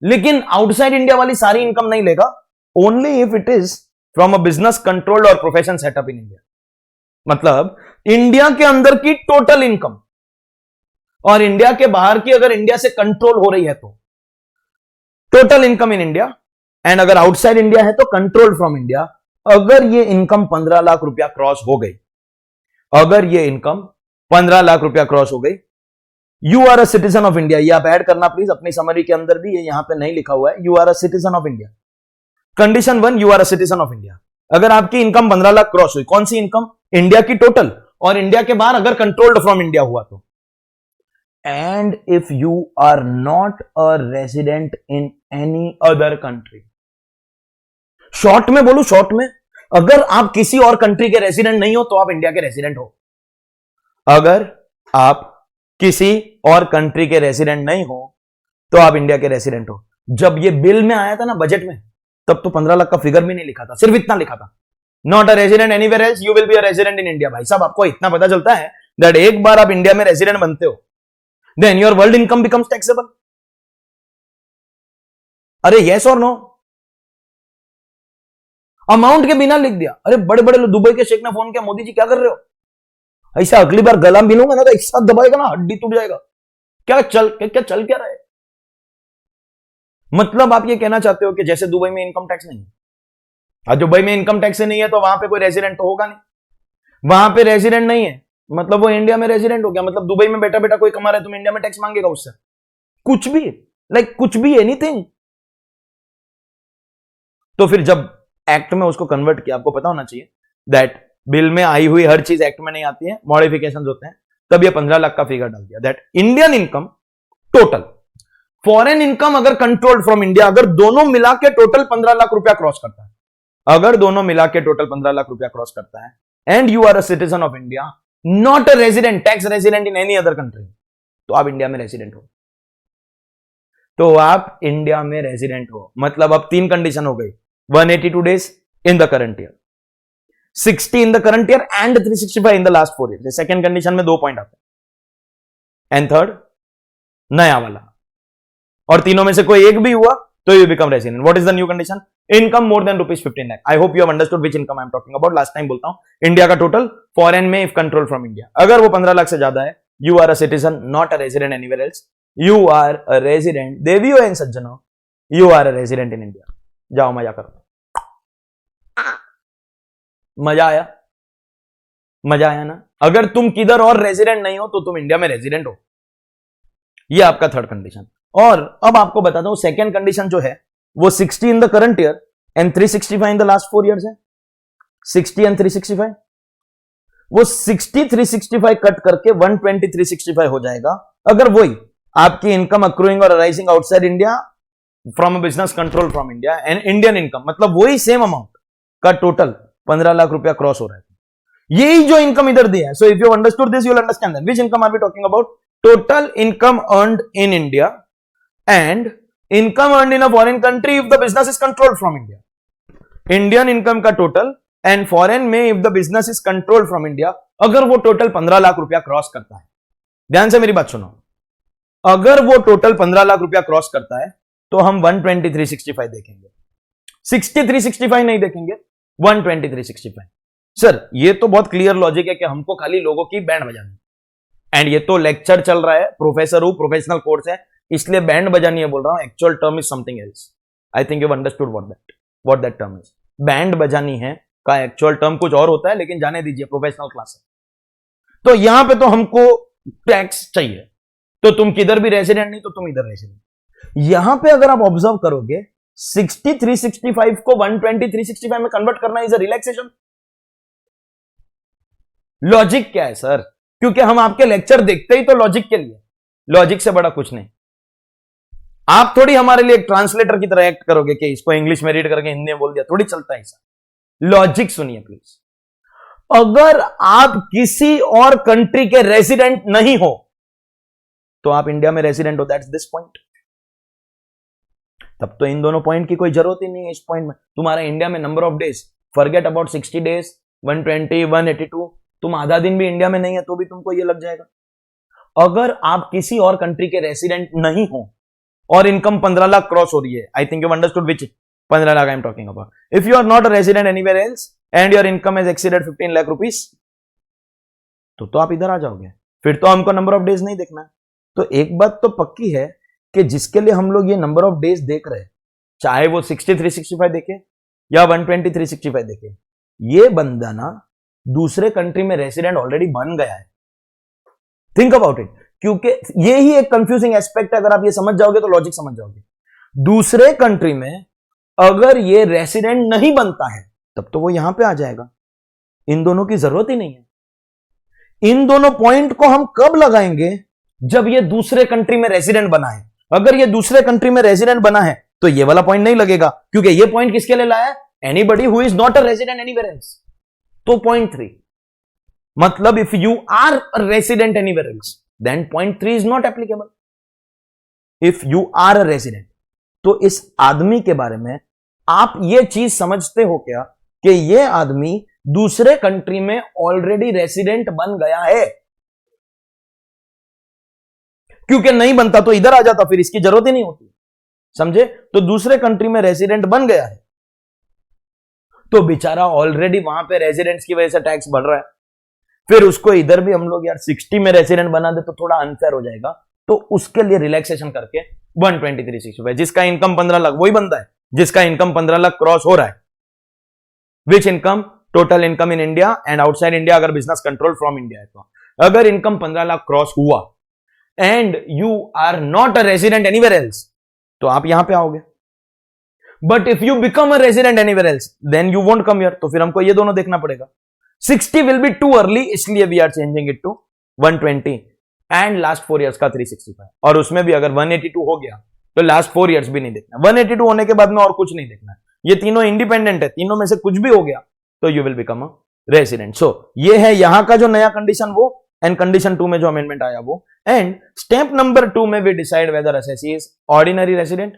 A: लेकिन आउटसाइड इंडिया वाली सारी इनकम नहीं लेगा, only if it is from a business controlled और प्रोफेशन सेटअप इन इंडिया। मतलब इंडिया के अंदर की टोटल इनकम और इंडिया के बाहर की अगर इंडिया से कंट्रोल हो रही है तो total income in India, and अगर आउटसाइड इंडिया है तो कंट्रोल फ्रॉम इंडिया। अगर ये इनकम 15 लाख रुपया क्रॉस हो गई, अगर ये इनकम 15 लाख रुपया क्रॉस हो गई, you are a citizen of India. ये आप ऐड करना प्लीज अपनी समरी के अंदर भी, ये यहां पे नहीं लिखा हुआ है, you are a citizen of India. Condition 1, you are a citizen of India. अगर आपकी इनकम 15 लाख क्रॉस हुई, कौन सी इनकम, इंडिया की टोटल, और इंडिया के बाहर अगर कंट्रोल्ड फ्रॉम इंडिया हुआ तो, and if you are not a resident in any other country. Short में बोलू, शॉर्ट में, अगर आप किसी और कंट्री के रेजिडेंट नहीं हो तो आप इंडिया के रेजिडेंट हो। अगर आप किसी और कंट्री के रेजिडेंट नहीं हो तो आप इंडिया के रेजिडेंट हो। जब ये बिल में आया था ना बजट में, तब तो 15 लाख का फिगर भी नहीं लिखा था, सिर्फ इतना लिखा था, not a resident anywhere else, you will be a resident in India. भाई साहब, आपको इतना पता चलता है दैट एक बार आप इंडिया में रेजिडेंट बनते हो, then your world income becomes taxable. अरे यस और नो, अमाउंट के बिना लिख दिया। अरे बड़े बड़े लोग, दुबई के शेख ने फोन किया, मोदी जी क्या कर रहे हो, ऐसा अगली बार गला मिलूंगा ना तो एक साथ दबाएगा ना, हड्डी टूट जाएगा। क्या चल क्या रहा है? मतलब आप ये कहना चाहते हो कि जैसे दुबई में इनकम टैक्स नहीं है, और दुबई में इनकम टैक्स नहीं है तो वहां पे कोई रेजिडेंट तो होगा नहीं, वहां पे रेजिडेंट नहीं है मतलब वो इंडिया में रेजिडेंट हो गया। मतलब दुबई में बैठा बैठा कोई कमा रहा है, तुम इंडिया में टैक्स मांगेगा उससे, कुछ भी, कुछ भी, एनीथिंग। तो फिर जब एक्ट में उसको कन्वर्ट किया, आपको पता होना चाहिए दैट बिल में आई हुई हर चीज एक्ट में नहीं आती है, मॉडिफिकेशंस होते हैं। तब ये 15 लाख का फिगर डाल दिया that Indian income total, foreign income अगर कंट्रोल्ड फ्रॉम इंडिया, अगर दोनों मिला के टोटल 15 लाख रुपया क्रॉस करता है, अगर दोनों मिला के टोटल 15 लाख रुपया क्रॉस करता है, and you are a citizen of India, not a resident, tax resident in any other country, तो आप इंडिया में रेजिडेंट हो। तो आप इंडिया में रेजिडेंट हो, मतलब अब 3 कंडीशन हो गई, 182 days in the current year, 60 in the current year and 365 in the last 4 years. Second condition में 2 पॉइंट आते हैं, एंड थर्ड नया वाला, और तीनों में से कोई एक भी हुआ तो you become resident. What is the new condition? Income more than ₹15 lakh. I hope you have understood which income I am talking about. Last time बोलता हूं, इंडिया का टोटल, फॉरेन में इफ कंट्रोल फ्रॉम इंडिया, अगर वो 15 लाख से ज्यादा है, you are a citizen, not a resident anywhere else, you are a resident, देवियों एंड सज्जनों, you are a resident in India. जाओ मजा करो। मजा आया ना? अगर तुम किधर और रेजिडेंट नहीं हो तो तुम इंडिया में रेजिडेंट हो। ये आपका थर्ड कंडीशन। और अब आपको बताता हूं, सेकेंड कंडीशन जो है वो 60 इन the current year and 365 in the last 4 years है। 60 एंड 365, वो 60 365 कट करके 120 365 हो जाएगा, अगर वही आपकी इनकम अक्रूइंग और arising outside India from a business control from India and Indian income, मतलब वही सेम अमाउंट का टोटल 15 लाख रुपया क्रॉस हो रहा है। यही जो इनकम इधर दिया है। So if you understood this, you will understand that which income are we talking about? Total income earned in India and income earned in a foreign country if the business is controlled from India. Indian income का total and foreign में if the business is controlled from India, अगर वो total 15 lakh रुपया cross करता है, ध्यान से मेरी बात सुनो, अगर वो टोटल 15 लाख रुपया क्रॉस करता है तो हम 120 365 देखेंगे, 60 365 नहीं देखेंगे, 120 365। सर ये तो बहुत क्लियर लॉजिक है कि हमको खाली लोगों की बैंड बजानी, एंड ये तो लेक्चर चल रहा है, प्रोफेसर हूं, प्रोफेशनल कोर्स है, इसलिए बैंड बजानी है बोल रहा हूं। Actual term is something else. I think you understood what that term is. Band बजानी है का एक्चुअल टर्म कुछ और होता है, लेकिन जाने दीजिए, प्रोफेशनल क्लास है। तो यहां पे तो हमको टैक्स चाहिए, तो तुम किधर भी रेजिडेंट नहीं तो तुम इधर रेजिडेंट। यहां पे अगर आप ऑब्जर्व करोगे, 60 365 को 120 365 में कन्वर्ट करना इज अ रिलैक्सेशन। लॉजिक क्या है सर? क्योंकि हम आपके लेक्चर देखते ही तो लॉजिक के लिए, लॉजिक से बड़ा कुछ नहीं। आप थोड़ी हमारे लिए एक ट्रांसलेटर की तरह एक्ट करोगे कि इसको इंग्लिश में रीड करके हिंदी में बोल दिया, थोड़ी चलता है ऐसा। लॉजिक सुनिए प्लीज। अगर आप किसी और कंट्री के रेसिडेंट नहीं हो तो आप इंडिया में रेसिडेंट हो, दैट्स दिस पॉइंट। तब तो इन दोनों पॉइंट की कोई जरूरत ही नहीं है। इस पॉइंट में तुम्हारा इंडिया में number of days, forget about 60 days, 120, 182, तुम आधा दिन भी इंडिया में नहीं है तो भी तुमको ये लग जाएगा। अगर आप किसी और कंट्री के रेसिडेंट नहीं हो और इनकम 15 लाख क्रॉस हो रही है, I think you understood which 15 lakh I'm talking about. If you are not a resident anywhere else and your income has exceeded 15 lakh rupees, तो आप इधर आ जाओगे। फिर तो हमको नंबर ऑफ डेज नहीं देखना है। तो एक बात तो पक्की है कि जिसके लिए हम लोग ये नंबर ऑफ डेज देख रहे हैं, चाहे वो 60 365 देखे या 120 365 देखे, ये बंदा ना दूसरे कंट्री में रेसिडेंट ऑलरेडी बन गया है। थिंक अबाउट इट, क्योंकि ये ही एक कंफ्यूजिंग एस्पेक्ट है। अगर आप ये समझ जाओगे तो लॉजिक समझ जाओगे। दूसरे कंट्री में अगर ये रेसिडेंट नहीं बनता है तब तो वो यहां पे आ जाएगा। इन दोनों की जरूरत ही नहीं है। इन दोनों पॉइंट को हम कब लगाएंगे? जब ये दूसरे कंट्री में रेसिडेंट बना है। अगर ये दूसरे कंट्री में रेसिडेंट बना है तो ये वाला पॉइंट नहीं लगेगा, क्योंकि ये पॉइंट किसके लिए लाया है? Anybody who is not a resident anywhere else. तो पॉइंट 3 मतलब if you are resident anywhere else then point 3 is not applicable. If you are a resident, तो इस आदमी के बारे में आप ये चीज समझते हो क्या कि ये आदमी दूसरे कंट्री में ऑलरेडी रेसिडेंट बन गया है? क्योंकि नहीं बनता तो इधर आ जाता, फिर इसकी जरूरत ही नहीं होती। समझे? तो दूसरे कंट्री में रेसिडेंट बन गया है तो बेचारा ऑलरेडी वहां पे रेसिडेंट्स की वजह से टैक्स बढ़ रहा है। फिर उसको इधर भी हम लोग यार 60 में रेसिडेंट बना दे तो थोड़ा अनफेयर हो जाएगा। तो उसके लिए रिलैक्सेशन करके 123 65, जिसका इनकम 15 लाख वही बनता है जिसका इनकम 15 लाख क्रॉस हो रहा है। Which income? Total income in India and outside India, अगर बिजनेस कंट्रोल फ्रॉम इंडिया है तो। अगर इनकम 15 लाख क्रॉस हुआ and you are not a resident anywhere else तो आप यहां पे आओगे। But if you become a resident anywhere else then you won't come here. तो फिर हमको ये दोनों देखना पड़ेगा। 60 विल बी टू अर्ली, इसलिए we are changing it to 120 and last 4 years का 365। और उसमें भी अगर 182 हो गया तो लास्ट 4 इयर्स भी नहीं देखना। 182 होने के बाद में और कुछ नहीं देखना है। ये तीनों इंडिपेंडेंट है, तीनों में से कुछ भी हो गया तो you will become a resident. So ये है यहां का जो नया कंडीशन वो, एंड कंडीशन 2 में जो अमेंडमेंट आया वो। एंड स्टेप नंबर 2 में we decide whether SSC is ordinary resident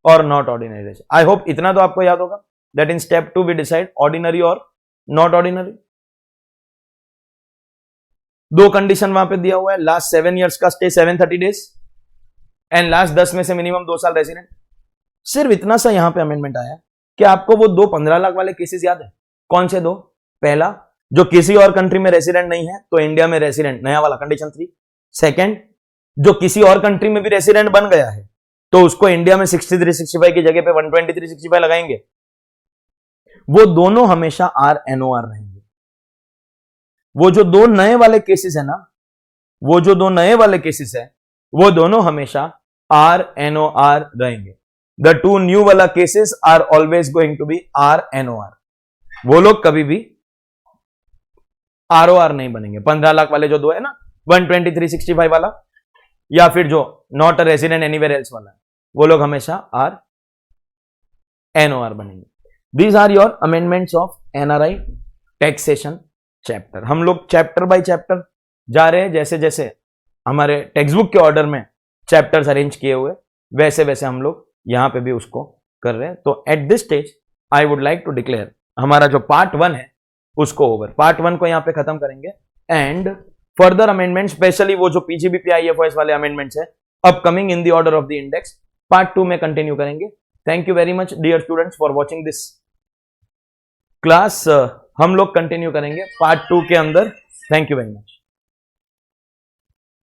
A: or not ordinary resident. I hope इतना तो आपको याद होगा that in step 2 we decide ordinary or not ordinary. 2 condition वहां पे दिया हुआ है, लास्ट 7 इयर्स का स्टे 730 डेज एंड लास्ट 10 में से मिनिमम 2 साल रेसिडेंट। सिर्फ इतना सा यहां पे अमेंडमेंट आया कि आपको वो 2 15 लाख वाले केसेस याद है? कौन से 2? पहला, जो किसी और कंट्री में रेसिडेंट नहीं है तो इंडिया में रेसिडेंट, नया वाला कंडीशन 3। सेकंड, जो किसी और कंट्री में भी रेसिडेंट बन गया है तो उसको इंडिया में 63 65 की जगह पे 123 65 लगाएंगे। वो दोनों हमेशा RNOR रहेंगे। वो जो 2 नए वाले केसेस है ना, वो जो 2 नए वाले केसेस है वो दोनों हमेशा RNOR रहेंगे। द 2 न्यू वाला cases are always going to be RNOR। वो लोग कभी भी ROR नहीं बनेंगे। 15 लाख वाले जो 2 है ना, 123 65 वाला, या फिर जो not a resident anywhere else वाला, वो लोग हमेशा RNOR बनेंगे। These are your amendments of NRI taxation chapter. हम लोग चैप्टर बाय चैप्टर जा रहे हैं, जैसे जैसे हमारे टेक्स्ट बुक के ऑर्डर में चैप्टर्स अरेंज किए हुए वैसे वैसे हम लोग यहां पे भी उसको कर रहे हैं। तो at this stage I would like to declare हमारा जो पार्ट 1 है उसको ओवर। पार्ट 1 को यहां पे खत्म करेंगे एंड फर्दर अमेंडमेंट, स्पेशली वो जो PGBP IFOS वाले अमेंडमेंट्स है upcoming in the order of the index, part 2 में कंटिन्यू करेंगे। Thank you very much dear students for watching this class. हम लोग कंटिन्यू करेंगे पार्ट 2 के अंदर। Thank you very much.